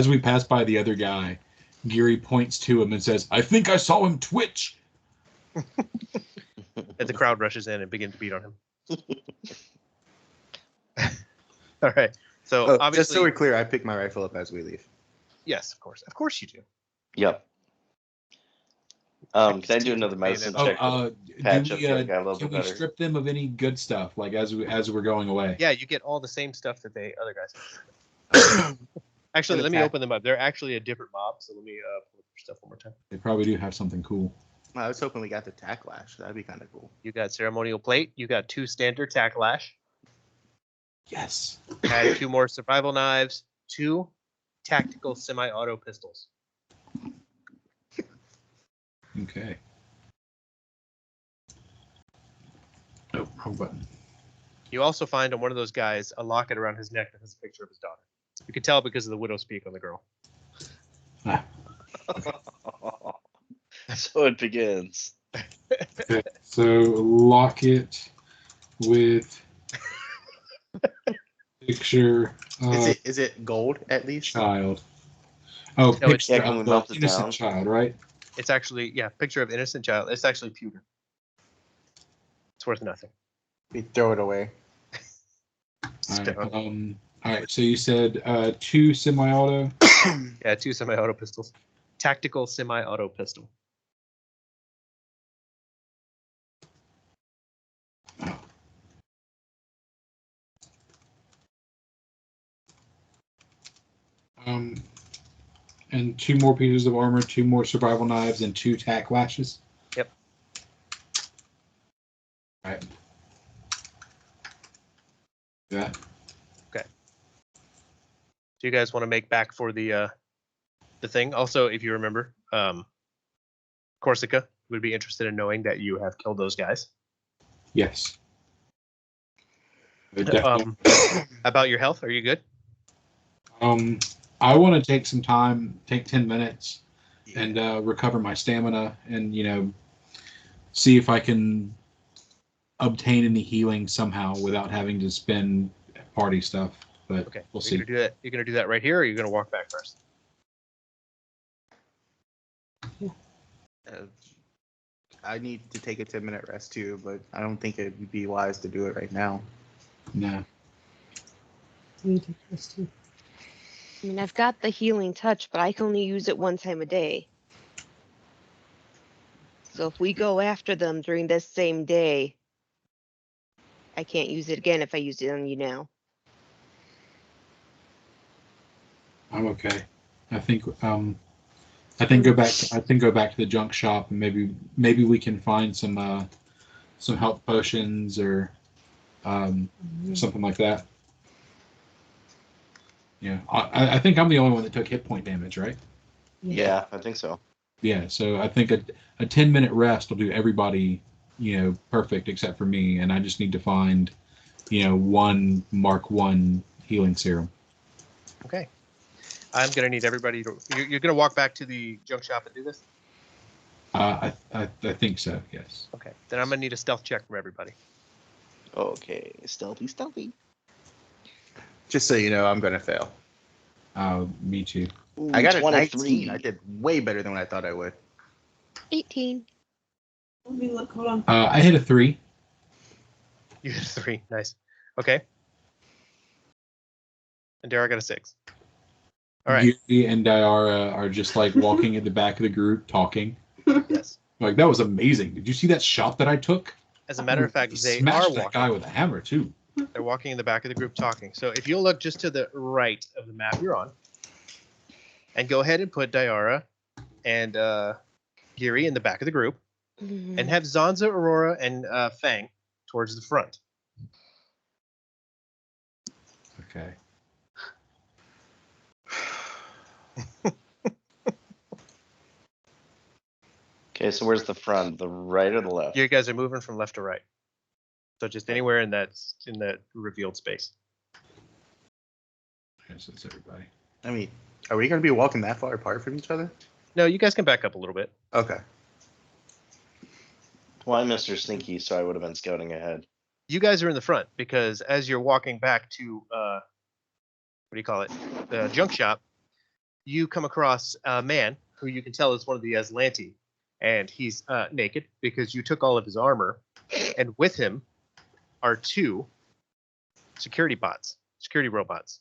we pass by the other guy, Geary points to him and says, "I think I saw him twitch." And the crowd rushes in and begins to beat on him. All right. So obviously, just so we're clear, I pick my rifle up as we leave. Yes, of course you do. Yep. Can I do another medicine check? Patch up so I got a little can bit we better. strip them of any good stuff, like as we're going away? Yeah, you get all the same stuff that the other guys have. Actually, let me open them up. They're actually a different mob, so let me pull up your stuff one more time. They probably do have something cool. I was hoping we got the tack lash. That'd be kind of cool. You got ceremonial plate. You got 2 standard tack lash. Yes. Add 2 more survival knives. 2 tactical semi-auto pistols. Okay. Oh, wrong button. You also find on one of those guys a locket around his neck that has a picture of his daughter. You can tell because of the widow's peak on the girl. Ah. So it begins. Okay. So locket with picture of Is it gold at least? child. Oh, No, it's- picture can we of the melt it innocent down? child, right? It's actually, yeah, picture of innocent child. It's actually pewter. It's worth nothing. We throw it away. Stone. All right. So you said 2 semi-auto. Yeah, 2 semi-auto pistols. Tactical semi-auto pistol. And 2 more pieces of armor, 2 more survival knives, and 2 tack lashes. Yep. All right. Yeah. Do you guys want to make back for the thing? Also, if you remember, Corsica would be interested in knowing that you have killed those guys. Yes. Definitely. About your health, are you good? I want to take some time, take 10 minutes, and recover my stamina, and see if I can obtain any healing somehow without having to spend party stuff. But Okay, we'll you're see. gonna do that. You're gonna do that right here, or you're gonna walk back first. I need to take a 10-minute rest too, but I don't think it would be wise to do it right now. No. Need to rest too. I mean, I've got the healing touch, but I can only use it 1 time a day. So if we go after them during this same day, I can't use it again if I use it on you now. I'm okay. I think go back to the junk shop, and maybe we can find some health potions or something like that. Yeah, I think I'm the only one that took hit point damage, right? Yeah, I think so. Yeah, so I think a 10-minute rest will do everybody, perfect except for me, and I just need to find, 1 Mark 1 healing serum. Okay. I'm gonna need everybody to. You're gonna walk back to the junk shop and do this. I think so. Yes. Okay. Then I'm gonna need a stealth check from everybody. Okay, stealthy. Just so you know, I'm going to fail. Me too. Ooh, I got a 23. 19. I did way better than what I thought I would. 18. Let me look. Hold on. I hit a 3. You hit a 3. Nice. Okay. And Dara got a 6. All right. Gary and Diara are just like walking at the back of the group talking. Yes. Like, that was amazing. Did you see that shot that I took? As a matter of fact, He they smashed are that walking. guy with a hammer too. They're walking in the back of the group talking. So if you'll look just to the right of the map you're on, and go ahead and put Diara and Giri in the back of the group, and have Zanza, Aurora, and Fang towards the front. Okay. Okay, so where's the front? The right or the left? You guys are moving from left to right. So just anywhere in that revealed space. Yes, that's everybody. I mean, are we going to be walking that far apart from each other? No, you guys can back up a little bit. Okay. Well, I'm Mr. Sneaky, so I would have been scouting ahead. You guys are in the front because as you're walking back to what do you call it? The junk shop, you come across a man who you can tell is one of the Aslanti, and he's naked because you took all of his armor, and with him are 2 security robots.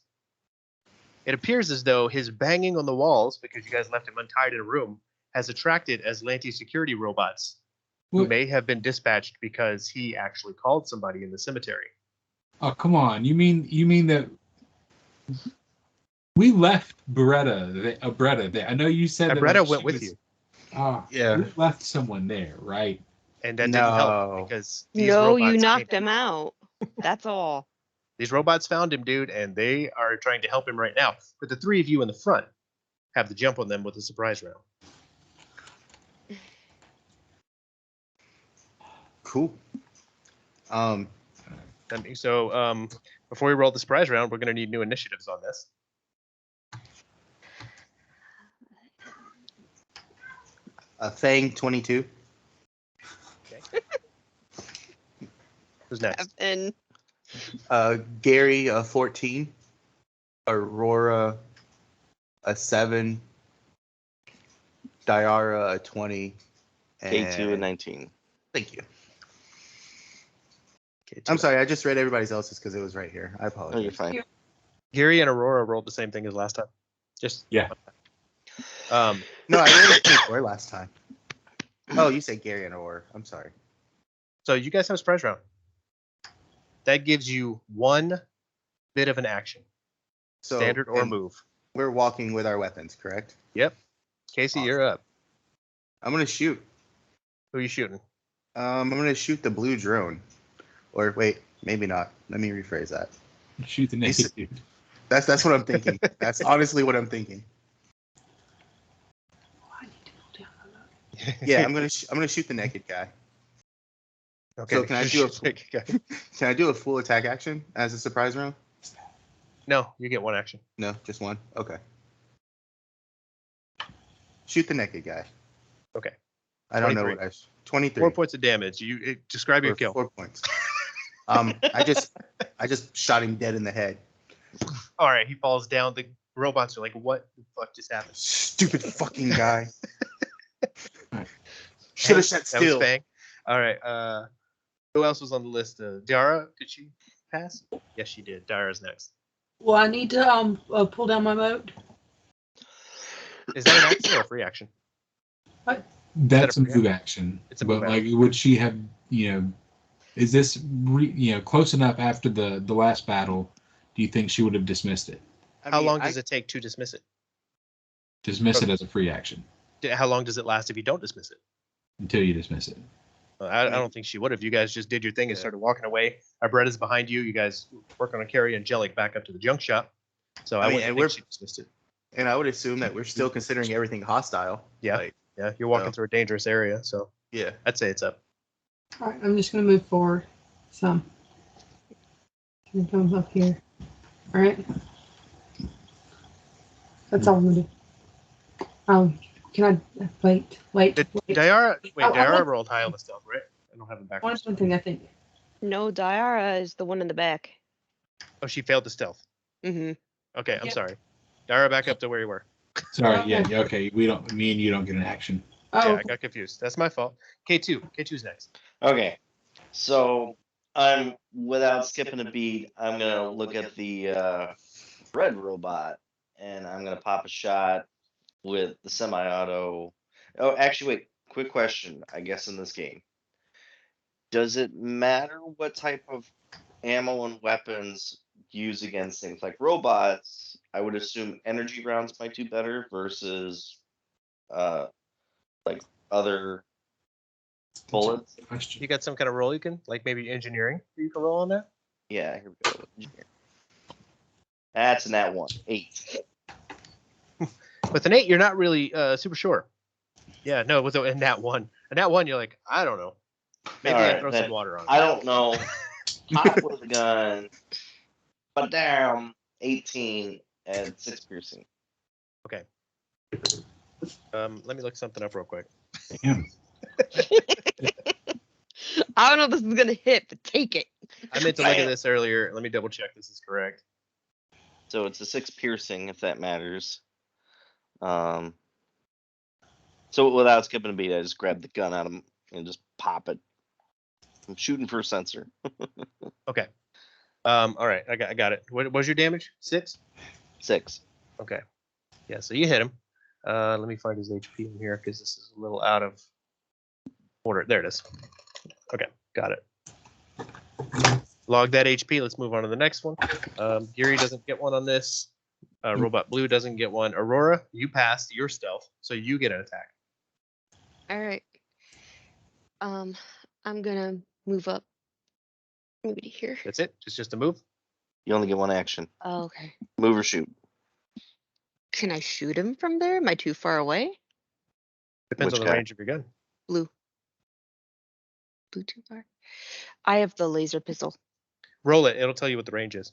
It appears as though his banging on the walls, because you guys left him untied in a room, has attracted Aslanti security robots who What? may have been dispatched because he actually called somebody in the cemetery. Oh, come on. You mean that we left Bretta there? I know you said that Bretta like, went she with was- you, Yeah. We left someone there, right? and that didn't help No. because these No, you robots knocked came- him out. That's all. These robots found him, dude, and they are trying to help him right now. But the 3 of you in the front have the jump on them with a surprise round. Cool. So before we roll the surprise round, we're going to need new initiatives on this. Fang 22. Who's next? And Gary 14. Aurora a 7. Diara a 20. K2 and 19. Thank you. Okay, I'm sorry, I just read everybody else's because it was right here. I Oh, apologize. you're fine. Gary and Aurora rolled the same thing as last time. Just Yeah. No, I rolled a 24 last time. Oh, you said Gary and Aurora. I'm sorry. So you guys have a surprise round. That gives you 1 bit of an action, So standard or and move. We're walking with our weapons, correct? Yep. Casey, you're up. I'm gonna shoot. Who are you shooting? I'm gonna shoot the blue drone. Or wait, maybe not. Let me rephrase that. Shoot the naked dude. That's what I'm thinking. That's honestly what I'm thinking. I need to pull down my moat. Yeah, I'm gonna shoot the naked guy. Okay. So can I do a full attack action as a surprise round? No, you get 1 action. No, just one. Okay. Shoot the naked guy. Okay. I don't know 23. what 23. 4 points of damage. Describe your Or kill. 4 points. I just shot him dead in the head. All right, he falls down. The robots are like, "What the fuck just happened?" Stupid fucking guy. Should have sat That was still. Fang. All right. Who else was on the list? Diara, did she pass? Yes, she did. Diara's next. Well, I need to pull down my moat. Is that an action or a free action? That's a Is that a move action. It's a but move like, would she have? Is this close enough after the last battle? Do you think she would have dismissed it? How long does it take to dismiss it? Dismiss it as a free action How long does it last if you don't dismiss it? until you dismiss it. I don't think she would have. You guys just did your thing and started walking away. Our bread is behind you. You guys work on a carry Angelic back up to the junk shop. So I mean, wouldn't and think she dismissed it. And I would assume that we're still considering everything hostile. Yeah. Like, Yeah, you're walking So- through a dangerous area, so yeah. I'd say it's up. All right, I'm just going to move forward some. Here it comes up here. All right. That's all I'm going to do. Can I wait? Did wait. Diara, wait, I Diara want- rolled high on the stealth, right? I don't have him back. One thing, I think. no, Diara is the one in the back. Oh, she failed the stealth. Mm-hmm. Okay, I'm Yeah. sorry. Diara, back up to where you were. Sorry. Okay. Yeah. Okay. Me and you don't get an action. Oh, Yeah, I got confused. That's my fault. K2's next. Okay, so I'm without skipping a beat. I'm gonna look at the red robot and I'm gonna pop a shot with the semi-auto. Oh, actually, wait. Quick question. I guess in this game, does it matter what type of ammo and weapons used against things like robots? I would assume energy rounds might do better versus like other bullets. Question. You got some kind of roll you can, like maybe engineering you can roll on that? Yeah, here we go. That's an at 1. 8. With an 8, you're not really super sure. Yeah, no, with a nat 1. A nat 1, you're like, I don't know. Maybe I Alright, throw then some water on it. I don't know. Pop with a gun. But down 18 and 6 piercing. Let me look something up real quick. Damn. I don't know if this is gonna hit, but take it. I meant to look at Bam. this earlier. Let me double check this is correct. So it's a 6 piercing if that matters. So without skipping a beat, I just grab the gun out of him and just pop it. I'm shooting for a sensor. Okay. All right, I got it. What was your damage? 6? 6. Okay. Yeah, so you hit him. Let me find his HP in here because this is a little out of order. There it is. Okay, got it. Log that HP. Let's move on to the next one. Geary doesn't get one on this. Robot Blue doesn't get one. Aurora, you passed your stealth, so you get an attack. All right. I'm gonna move up. Maybe to here. That's it. It's just a move. You only get one action. Oh, okay. Move or shoot. Can I shoot him from there? Am I too far away? Depends Which on the guy? range of your gun. Blue. Blue too far. I have the laser pistol. Roll it. It'll tell you what the range is.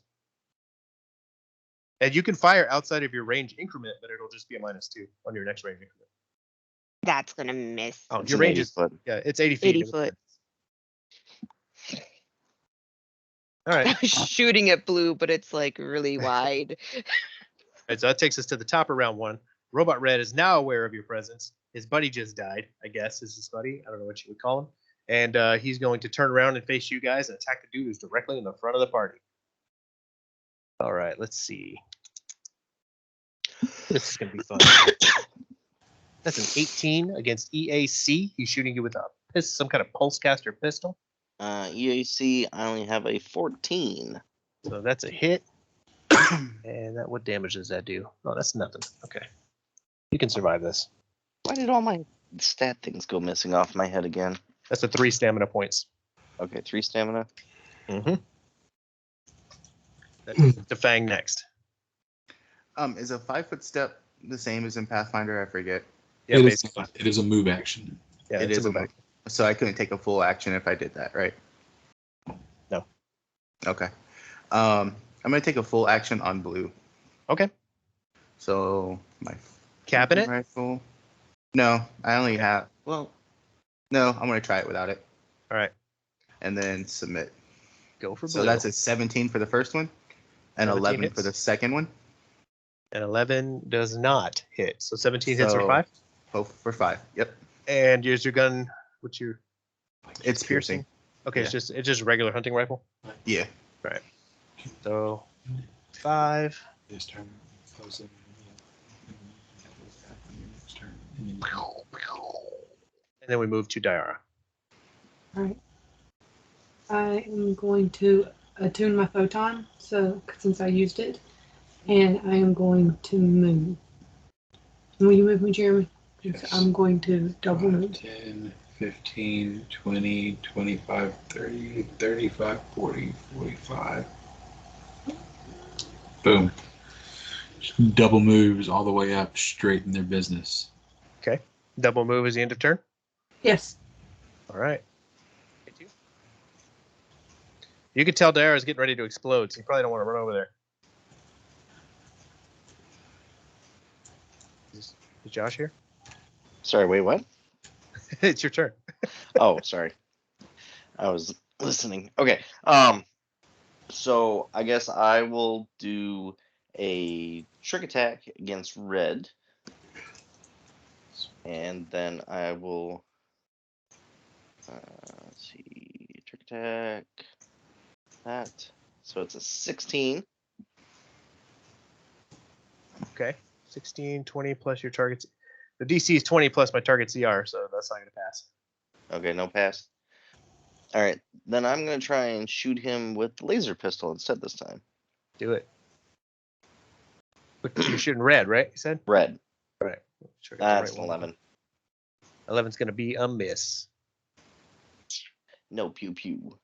And you can fire outside of your range increment, but it'll just be a -2 on your next range increment. That's gonna miss. Oh, It's your an range 80 is foot. yeah, it's 80 feet. 80 foot. All right. I was shooting at blue, but it's like really wide. All right, so that takes us to the top of round 1. Robot Red is now aware of your presence. His buddy just died, I guess is his buddy. I don't know what you would call him. And he's going to turn around and face you guys and attack the dude who's directly in the front of the party. All right, let's see. This is going to be fun. That's an 18 against EAC. He's shooting you with some kind of pulse caster pistol. EAC, I only have a 14. So that's a hit. And what damage does that do? Oh, that's nothing. Okay. You can survive this. Why did all my stat things go missing off my head again? That's a 3 stamina points. Okay, 3 stamina. Mm-hmm. That's Defang next. Is a 5-foot step the same as in Pathfinder? I forget. Yeah, It is, basically. it is a move action. Yeah, It it's is a a move move. back. So I couldn't take a full action if I did that, right? No. Okay. I'm gonna take a full action on blue. Okay. So my Cabinet? rifle. No, I only have. Well, no, I'm gonna try it without it, All right. and then submit. Go for blue. So that's a 17 for the first one, and 17 11 hits. for the second one. And 11 does not hit. So 17 hits or So- 5. Both for 5. Yep. And here's your gun. What's your It's piercing. Okay, Yeah. it's just a regular hunting rifle. Yeah. So 5. This turn. Close it. And then we move to Diara. All right. I am going to attune my photon, so since I used it, and I am going to move. Will you move me, Jeremy? Yes. I'm going to double 5, move. 10, 15, 20, 25, 30, 35, 40, 45. Boom. Just double moves all the way up, straight in their business. Okay. Double move is the end of turn. Yes. All right. You can tell Diara's getting ready to explode, so you probably don't want to run over there. Is Josh here? Sorry, wait, what? It's your turn. Oh, sorry. I was listening. Okay. So I guess I will do a trick attack against red. And then I will let's see, trick attack. That. So it's a 16. Okay. 16, 20 plus your target's. The DC is 20 plus my target CR, so that's not going to pass. Okay, no pass. All right, then I'm gonna try and shoot him with the laser pistol instead this time. Do it. But you're shooting red, right? You said? Red. All right. Sure, got the That's right an one. 11. 11's going to be a miss. No pew pew.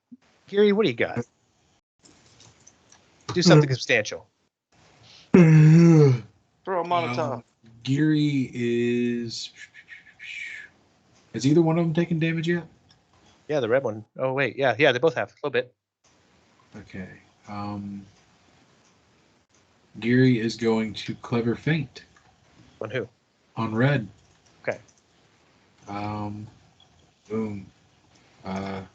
Gary, what do you got? Do something substantial. Throw a Molotov. Geary is. Has either one of them taken damage yet? Yeah, the red one. Oh, wait. Yeah, they both have a little bit. Okay. Geary is going to clever feint On who? on red. Okay. Boom. Let's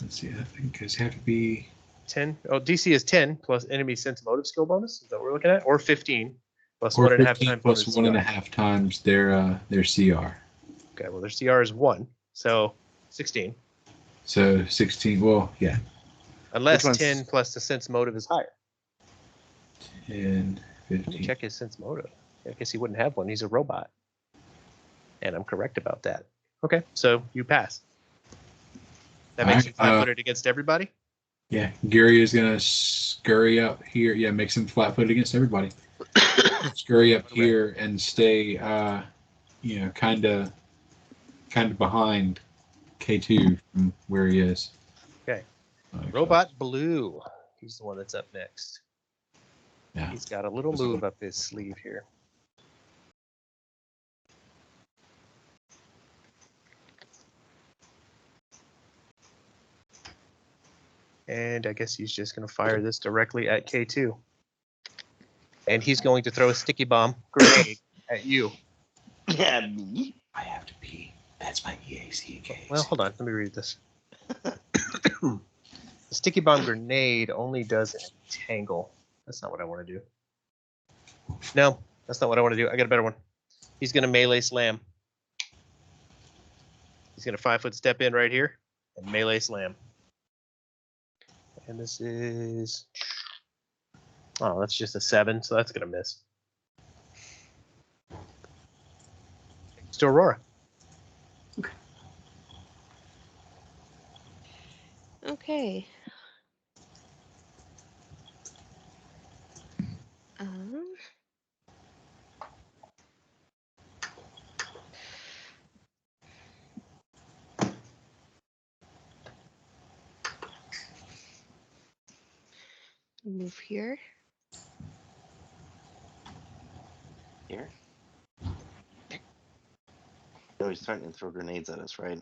see. I think it's have to be 10. Oh, DC is 10 plus enemy sense motive skill bonus. Is that what we're looking at? Or 15 plus or 1.5 15 times plus bonus CR. 1.5 times their CR. Okay, well, their CR is 1. So 16. So 16. Well, yeah. Unless Which one's- 10 plus the sense motive is higher. 10, Let me 15. check his sense motive. I guess he wouldn't have one. He's a robot. And I'm correct about that. Okay, so you pass. That makes you Alright, flat-footed against everybody? Yeah, Gary is gonna scurry up here. Yeah, makes him flat-footed against everybody. Scurry up here and stay, kind of behind K2 from where he is. Okay. Okay. Robot Blue. He's the one that's up next. Yeah. He's got a little move up his sleeve here. And I guess he's just going to fire this directly at K2. And he's going to throw a sticky bomb grenade at you. Yeah, me. I have to pee. That's my EAC case. Well, hold on. Let me read this. The sticky bomb grenade only does an entangle. That's not what I want to do. No, that's not what I want to do. I got a better one. He's going to melee slam. He's going to 5-foot step in right here and melee slam. And this is... Oh, that's just a 7, so that's going to miss. It's to Aurora. Okay. Um. Move here. Here. Oh, he's starting to throw grenades at us, right?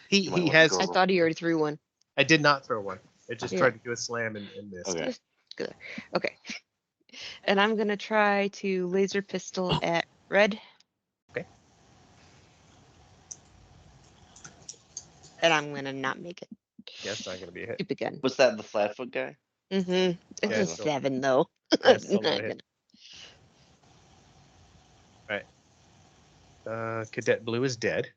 He You might wanna has... go- I thought he already threw one. I did not throw one. It just Yeah. tried to do a slam and missed. Okay. Okay. And I'm gonna try to laser pistol at red. Okay. And I'm gonna not make it. Yeah, it's not going to be a hit. Stupid gun. Was that the Flatfoot guy? Mm-hmm. It's Yeah, a so- 7 though. Yeah, it's still Not not a hit. Cadet Blue is dead.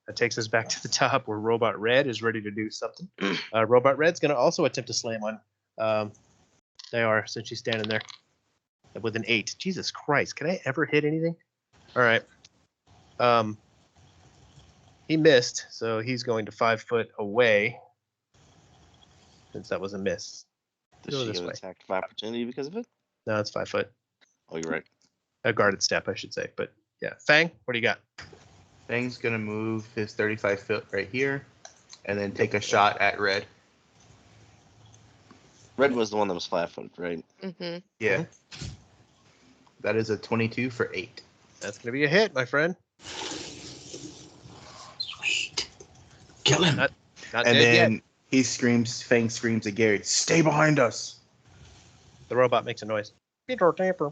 That takes us back to the top where Robot Red is ready to do something. Robot Red's going to also attempt to slam on. They are, since she's standing there with an 8. Jesus Christ, can I ever hit anything? All right. He missed, so he's going to 5 foot away. Since that was a miss. Does Go she this get way. attack of opportunity because of it? No, it's 5 foot. Oh, you're right. A guarded step, I should say. But yeah, Fang, what do you got? Fang's gonna move his 35 foot right here, and then take a shot at red. Red was the one that was flat-footed, right? Mm-hmm. Yeah. That is a 22 for 8. That's going to be a hit, my friend. Sweet. Kill him. Not And dead then yet. he screams, Fang screams at Gary, "Stay behind us!" The robot makes a noise. Peter Tamper.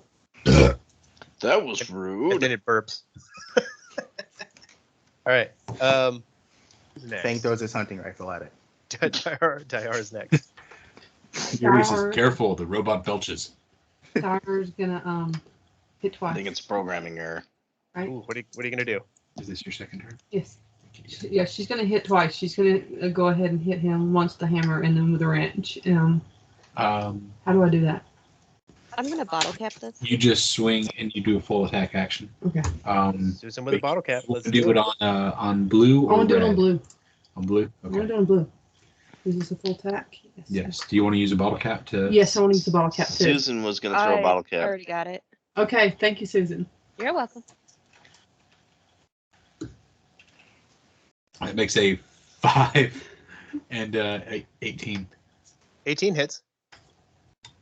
That was And rude. then it burps. All right. Who's next? Fang throws his hunting rifle at it. Dayar is next. Gary says, Dar- careful, the robot belches. Dyer's gonna hit I twice. think it's a programming error. Right? Ooh, what are you gonna do? Is this your second turn? Yes. Yeah, she's gonna hit twice. She's gonna go ahead and hit him once with the hammer and then with the wrench. Um, How do I do that? I'm gonna bottle cap this. You just swing and you do a full attack action. Okay. Susan with a bottle cap. You Let's do it on blue or I want to do it on red? blue. On blue. I'm gonna Okay. do it on blue. Is this a full attack? Yes. Yes. Do you want to use a bottle cap to? Yes, I want to use the bottle cap too. Susan was going to throw a bottle I cap. already got it. Okay, thank you, Susan. You're welcome. It makes a 5 and 18. 18 hits.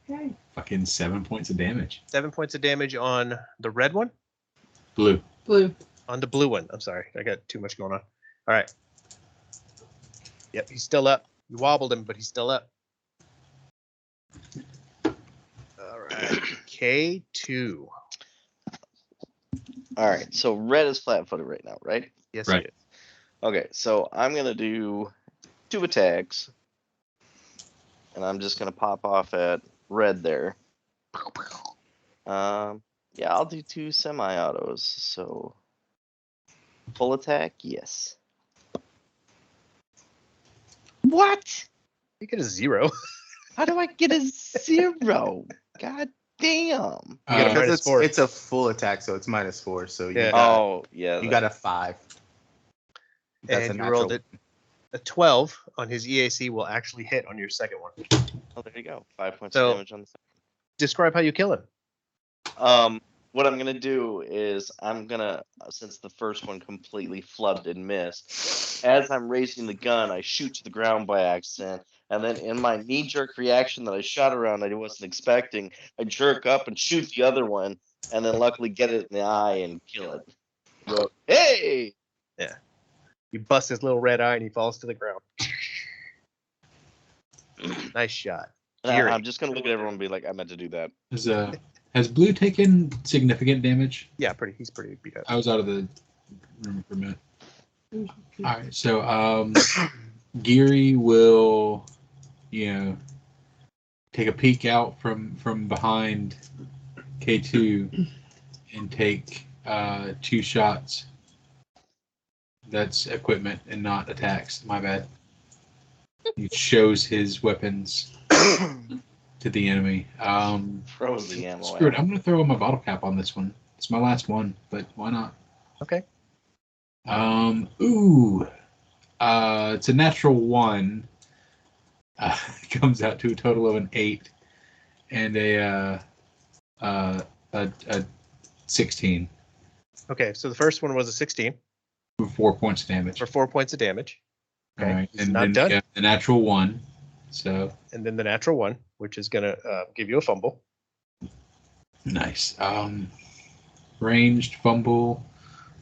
Okay. Fucking 7 points of damage. 7 points of damage on the red one. Blue. Blue. On the blue one. I'm sorry. I got too much going on. All right. Yep, he's still up. You wobbled him, but he's still up. All right. K2. All right, so red is flat-footed right now, right? Yes, Right. he is. Okay, so I'm gonna do 2 attacks, and I'm just gonna pop off at red there. Yeah, I'll do 2 semi-autos. So full attack, yes. What? You get a 0. How do I get a 0? God damn. You got a Uh, minus 4. It's a full attack, so it's -4. So Yeah. Oh, yeah. you got a 5. That's And a you rolled natural. it. A 12 on his EAC will actually hit on your second one. Oh, there you go. 5 points So- of damage on the second. Describe how you kill him. What I'm gonna do is I'm gonna, since the first one completely flubbed and missed, as I'm raising the gun, I shoot to the ground by accident, and then in my knee-jerk reaction that I shot around, I wasn't expecting, I jerk up and shoot the other one, and then luckily get it in the eye and kill it. Go, hey! You bust his little red eye and he falls to the ground. Nice shot. Fury. I'm just gonna look at everyone and be like, I meant to do that. Has Blue taken significant damage? Yeah, he's pretty beat up. I was out of the room for a minute. All right, so Geary will, take a peek out from behind K2 and take 2 shots. That's equipment and not attacks. My bad. He shows his weapons to the enemy. Froze the ammo. Screw it. I'm going to throw my bottle cap on this one. It's my last one, but why not? Okay. It's a natural 1. Comes out to a total of an 8 and a 16 Okay, so the first one was a 16 for 4 points of damage. for 4 points of damage. Okay, All right, he's and not then done. we have the natural 1. So And then the natural 1, which is going to give you a fumble. nice. Ranged fumble.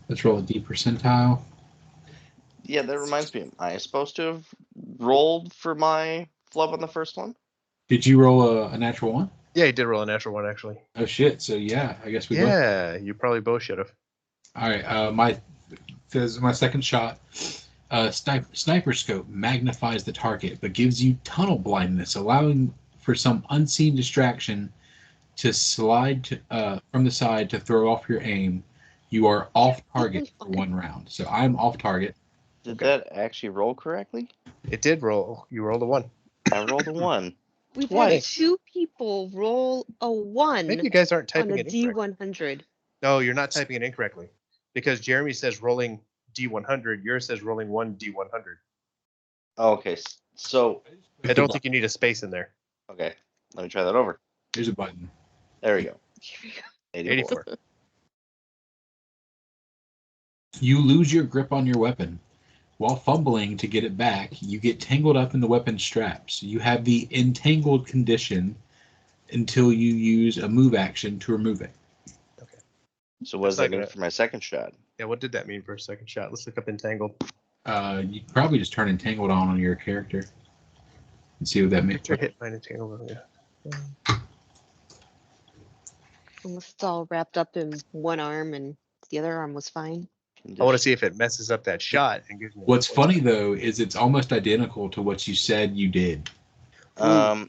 Let's roll a D percentile. Yeah, that reminds me. Am I supposed to have rolled for my flub on the first one? Did you roll a natural 1? Yeah, he did roll a natural 1, actually. Oh shit! So yeah, I guess we both. Yeah, you probably both should have. All right. This is my second shot. Sniper scope magnifies the target, but gives you tunnel blindness, allowing for some unseen distraction to slide from the side to throw off your aim. You are off target for 1 round. So I'm off target. Did Okay. that actually roll correctly? It did roll. You rolled a 1. I rolled a 1. We've Twice. had 2 people roll a 1 Maybe you guys aren't on typing a it incorrectly. D100. No, you're not typing it incorrectly. Because Jeremy says rolling D100, yours says rolling 1 D100. Oh, okay, so I don't think you need a space in there. okay, let me try that over. There's a button. There we go. Here we go. 84. 84. You lose your grip on your weapon. While fumbling to get it back, you get tangled up in the weapon straps. You have the entangled condition until you use a move action to remove it. So what does that It's like mean a- for my second shot? Yeah, what did that mean for a second shot? Let's look up entangled. You probably just turn entangled on your character and see what that means. You're hit by an entangled. Yeah. Unless it's all wrapped up in one arm and the other arm was fine. I want to see if it messes up that shot and gives me. What's funny though is it's almost identical to what you said you did. My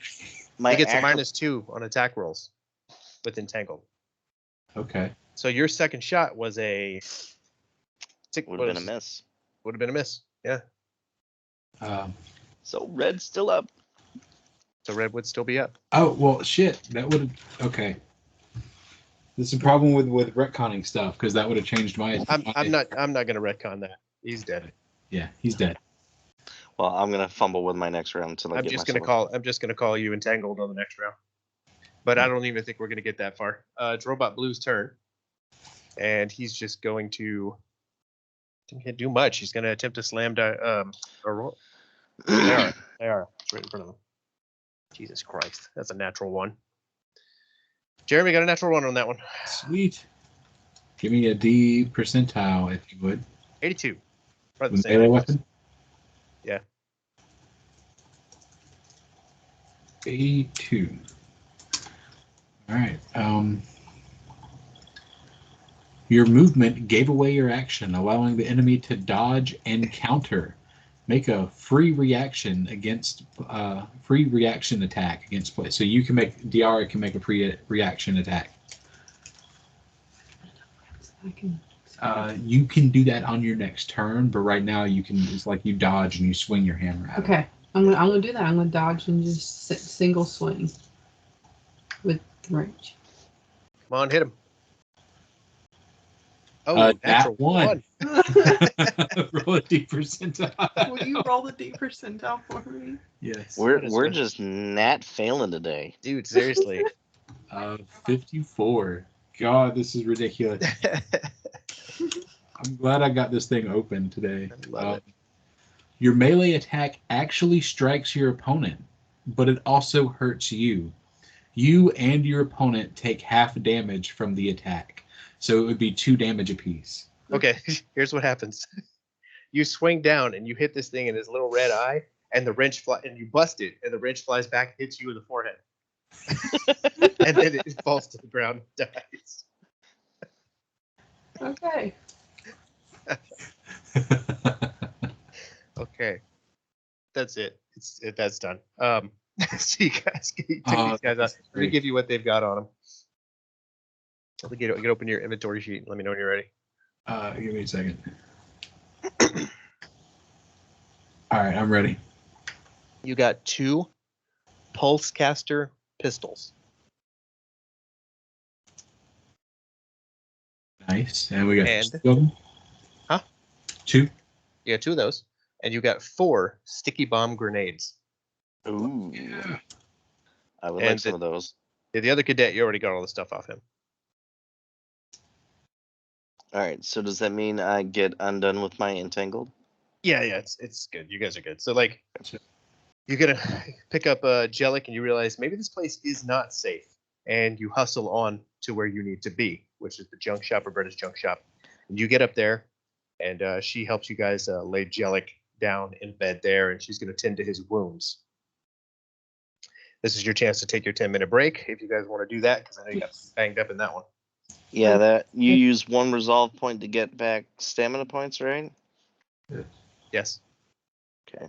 He gets a actual- -2 on attack rolls with entangled. Okay. So your second shot was a would have been a miss. Would have been a miss. Yeah. Um, So red's still up. So red would still be up. Oh well, shit. That would have. Okay. This is a problem with retconning stuff because that would have changed my. I'm not gonna retcon that. He's dead. Yeah, he's dead. Well, I'm gonna fumble with my next round until I I'm get just myself. gonna call you entangled on the next round. But I don't even think we're gonna get that far. It's Robot Blue's turn, and he's just going to. He can't do much. He's gonna attempt to slam a roll. They are. It's right in front of him. Jesus Christ, that's a natural one. Jeremy got a natural one on that one. Sweet. Give me a D percentile if you would. 82. Probably the With same. melee weapon. Yeah. 82. All right. Your movement gave away your action, allowing the enemy to dodge and counter. Make a free reaction attack against play. So you can make Diara can make a free reaction attack. You can do that on your next turn, but right now you can. It's like you dodge and you swing your hammer at it. Okay, I'm gonna do that. I'm gonna dodge and just single swing with the range. Come on, hit him. Oh, That natural one. one. Roll a D percentile. Will you roll the D percentile for me? Yes. We're just nat failing today. Dude, seriously. 54. God, this is ridiculous. I'm glad I got this thing open today. I love it. Your melee attack actually strikes your opponent, but it also hurts you. You and your opponent take half damage from the attack. So it would be 2 damage apiece. Okay, here's what happens. You swing down and you hit this thing in his little red eye, and the wrench and you bust it, and the wrench flies back and hits you in the forehead. And then it falls to the ground and dies. Okay. Okay. That's it. That's done. So you guys take these guys out. Let me give you what they've got on them. You can open your inventory sheet and let me know when you're ready. Give me a second. All right, I'm ready. You got 2 Pulsecaster pistols. Nice. And we got And- 2 of them? Huh? 2? You got 2 of those. And you got 4 sticky bomb grenades. Ooh, Yeah. I would And like some of those. Yeah, the other cadet, you already got all the stuff off him. All right. So does that mean I get undone with my entangled? Yeah, it's good. You guys are good. So like, you're gonna pick up Jellic and you realize maybe this place is not safe, and you hustle on to where you need to be, which is the junk shop, Roberta's junk shop. And you get up there, and she helps you guys lay Jellic down in bed there, and she's gonna tend to his wounds. This is your chance to take your 10-minute break if you guys want to do that, because I know you got banged up in that one. Yeah, that you use 1 resolve point to get back stamina points, right? Yes. Okay.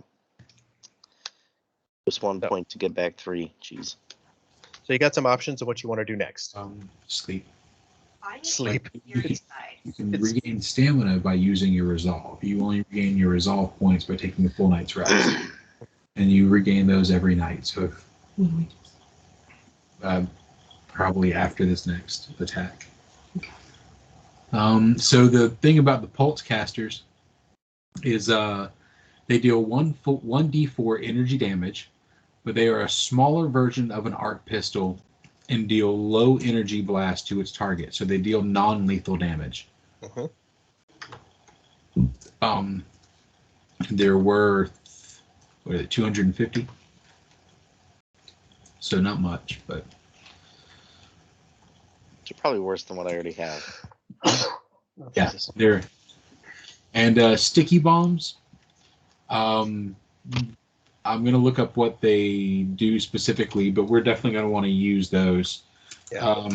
Just 1 So- point to get back 3. Jeez. So you got some options of what you want to do next. Sleep. Sleep. You can regain stamina by using your resolve. You only regain your resolve points by taking a full night's rest. And you regain those every night. So if, probably after this next attack. So the thing about the pulse casters is they deal 1d4 energy damage, but they are a smaller version of an arc pistol and deal low energy blast to its target. So they deal non-lethal damage. They're worth 250. So not much, but It's probably worse than what I already have. yeah, they're and sticky bombs. I'm gonna look up what they do specifically, but we're definitely gonna want to use those. Yeah.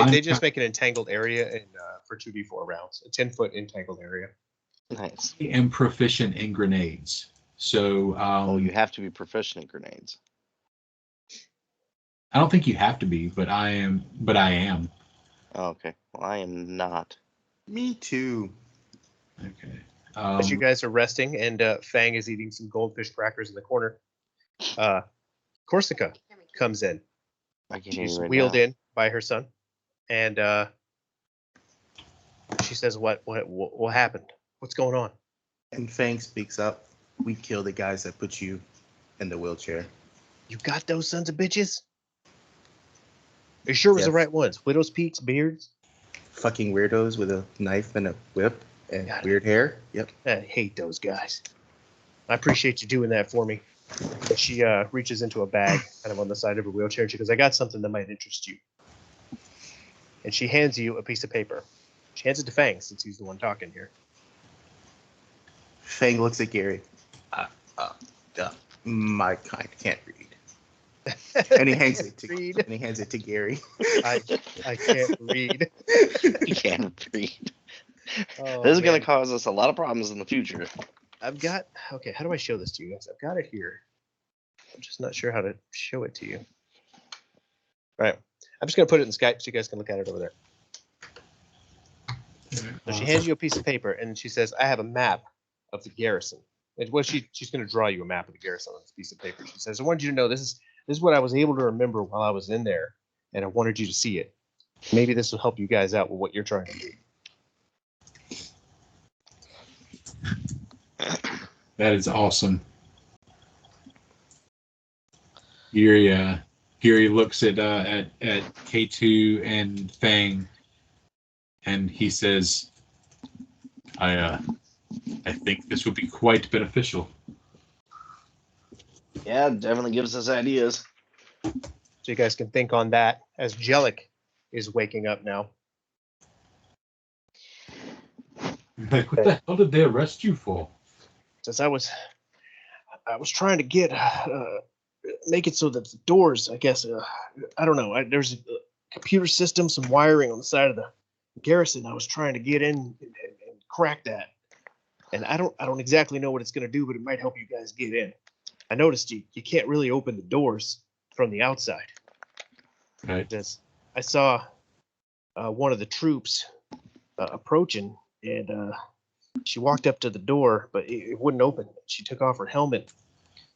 They just make an entangled area and for 2d4 rounds, a 10-foot entangled area. Nice. I am proficient in grenades, so Oh, you have to be proficient in grenades. I don't think you have to be, but I am. Oh, okay. Well, I am not. Me too. Okay. As you guys are resting, and Fang is eating some goldfish crackers in the corner. Corsica, comes in. I can hear She's you right wheeled now. in by her son, and she says, "What happened? What's going on?" And Fang speaks up. We killed the guys that put you in the wheelchair. You got those sons of bitches? Are you sure it was the Yes. right ones? Widow's peaks, beards? Fucking weirdos with a knife and a whip and Got it. weird hair. Yep. I hate those guys. I appreciate you doing that for me. And she reaches into a bag kind of on the side of her wheelchair. She goes, I got something that might interest you. And she hands you a piece of paper. She hands it to Fang since he's the one talking here. Fang looks at Gary. My kind can't read. And he hands it to Read. and he hands it to Gary. I can't read. You can't read. Oh, This is going man. to cause us a lot of problems in the future. I've got, okay, how do I show this to you guys? I've got it here. I'm just not sure how to show it to you. All right. I'm just going to put it in Skype so you guys can look at it over there. So she hands you a piece of paper and she says, I have a map of the garrison. She's going to draw you a map of the garrison on this piece of paper. She says, I wanted you to know this is what I was able to remember while I was in there, and I wanted you to see it. Maybe this will help you guys out with what you're trying to do. That is awesome. Gary looks at K2 and Fang, and he says, I think this would be quite beneficial. Yeah, it definitely gives us ideas. So you guys can think on that as Jellic is waking up now. Like, what the hell did they arrest you for? Since I was trying to get make it so that the doors, I guess, I don't know. There's a computer system, some wiring on the side of the garrison. I was trying to get in and crack that, and I don't exactly know what it's going to do, but it might help you guys get in. I noticed you can't really open the doors from the outside. Right. Because I saw one of the troops approaching, and she walked up to the door, but it wouldn't open. She took off her helmet.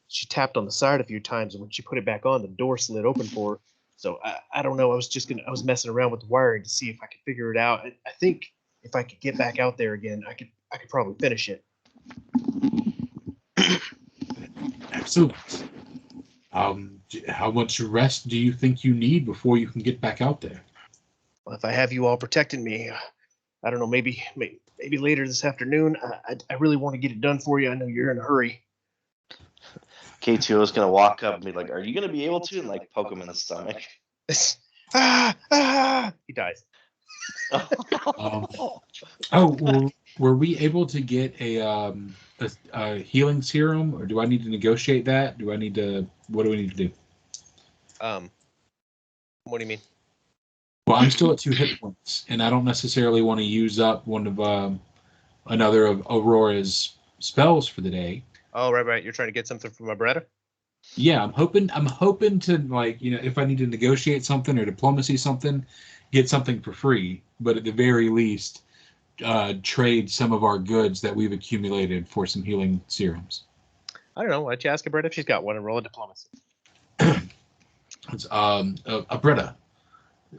She tapped on the side a few times, and when she put it back on, the door slid open for her. So I don't know. I was messing around with the wiring to see if I could figure it out. I think if I could get back out there again, I could probably finish it. Excellent. How much rest do you think you need before you can get back out there? Well, if I have you all protecting me, I don't know. Maybe later this afternoon. I really want to get it done for you. I know you're in a hurry. K2 is going to walk up and be like, are you going to be able to? And like poke him in the stomach. He dies. Were we able to get a healing serum, or do I need to negotiate that? What do we need to do? What do you mean? Well, I'm still at 2 hit points, and I don't necessarily want to use up one of another of Aurora's spells for the day. Oh, right. You're trying to get something from Abretta? Yeah, I'm hoping to, like, if I need to negotiate something or diplomacy something, get something for free, but at the very least, trade some of our goods that we've accumulated for some healing serums. I don't know. Why don't you ask Abretta if she's got one and roll a diplomacy? Abretta,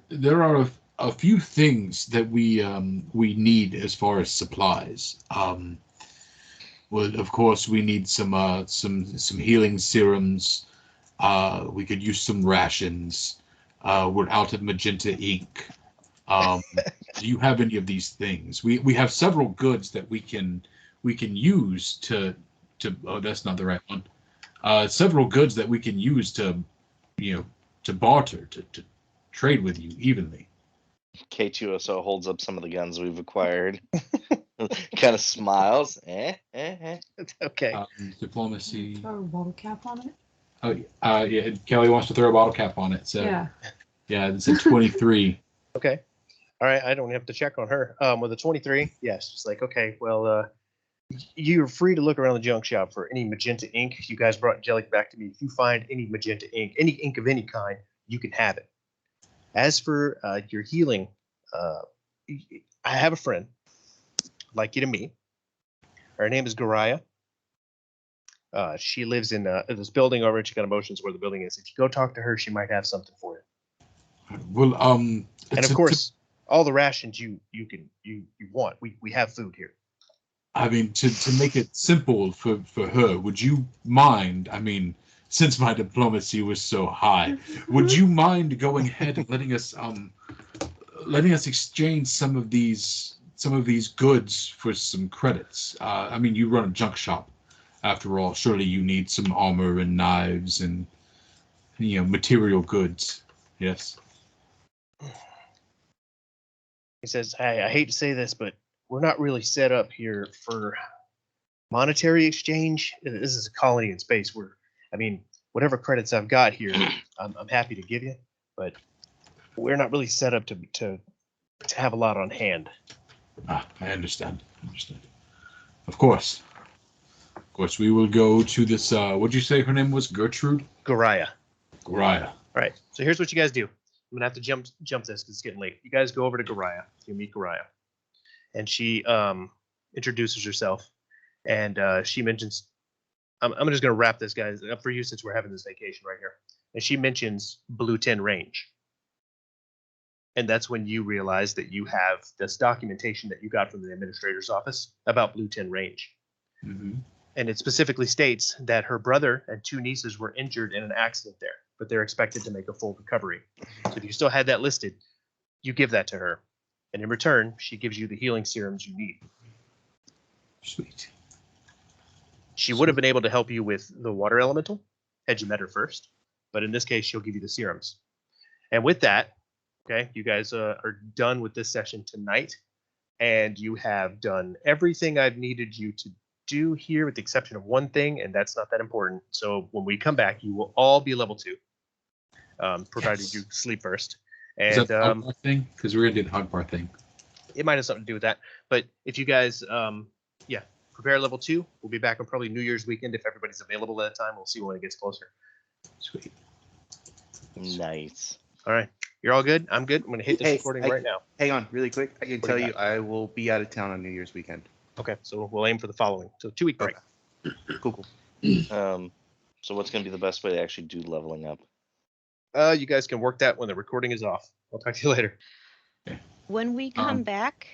there are a few things that we need as far as supplies. Well, of course, we need some healing serums. We could use some rations. We're out of magenta ink. Do you have any of these things? We have several goods that we can use to. Oh, that's not the right one. Several goods that we can use to barter, to trade with you evenly. K2SO holds up some of the guns we've acquired. Kind of smiles. Okay. Diplomacy. Throw a bottle cap on it. Oh, yeah. Kelly wants to throw a bottle cap on it. So yeah, it's a 23. Okay. All right. I don't have to check on her. With a 23, yes. It's like, okay, well, you're free to look around the junk shop for any magenta ink. You guys brought Jellic back to me. If you find any magenta ink, any ink of any kind, you can have it. As for your healing, I have a friend, I'd like you to meet. Her name is Garaya. She lives in this building over. She got emotions where the building is. If you go talk to her, she might have something for you. Well, And of course, all the rations you want. We have food here. I mean, to make it simple for her, would you mind? I mean, since my diplomacy was so high, would you mind going ahead and letting us exchange some of these goods for some credits? I mean, you run a junk shop, after all. Surely you need some armor and knives and material goods. Yes. He says, "Hey, I hate to say this, but we're not really set up here for monetary exchange. This is a colony in space. Whatever credits I've got here, I'm happy to give you, but we're not really set up to have a lot on hand." I understand. Of course, we will go to this. What'd you say her name was? Gertrude? Goraya. Goraya. All right. So here's what you guys do. I'm gonna have to jump this because it's getting late. You guys go over to Goraya. You meet Goraya, and she introduces herself, and she mentions, I'm just gonna wrap this, guys, up for you since we're having this vacation right here. And she mentions Blue 10 range, and that's when you realize that you have this documentation that you got from the administrator's office about Blue 10 range. Mm-hmm. And it specifically states that her brother and 2 nieces were injured in an accident there, but they're expected to make a full recovery. So if you still had that listed, you give that to her. And in return, she gives you the healing serums you need. Sweet. She would have been able to help you with the water elemental had you met her first. But in this case, she'll give you the serums. And with that, okay, you guys are done with this session tonight. And you have done everything I've needed you to do here with the exception of one thing, and that's not that important. So when we come back, you will all be level 2, provided you sleep first. And is that the hard part thing? Because we're gonna do the hard part thing. It might have something to do with that. But if you guys, prepare level 2, we'll be back on probably New Year's weekend if everybody's available at that time. We'll see when it gets closer. Sweet. Nice. All right, you're all good. I'm good. I'm gonna hit this Hey, recording right now. Hang on, really quick. I can What do tell you you, I will be out of town on New Year's weekend. Okay, so we'll aim for the following. So 2-week break. Okay. Cool. So what's going to be the best way to actually do leveling up? You guys can work that when the recording is off. I'll talk to you later. When we come back,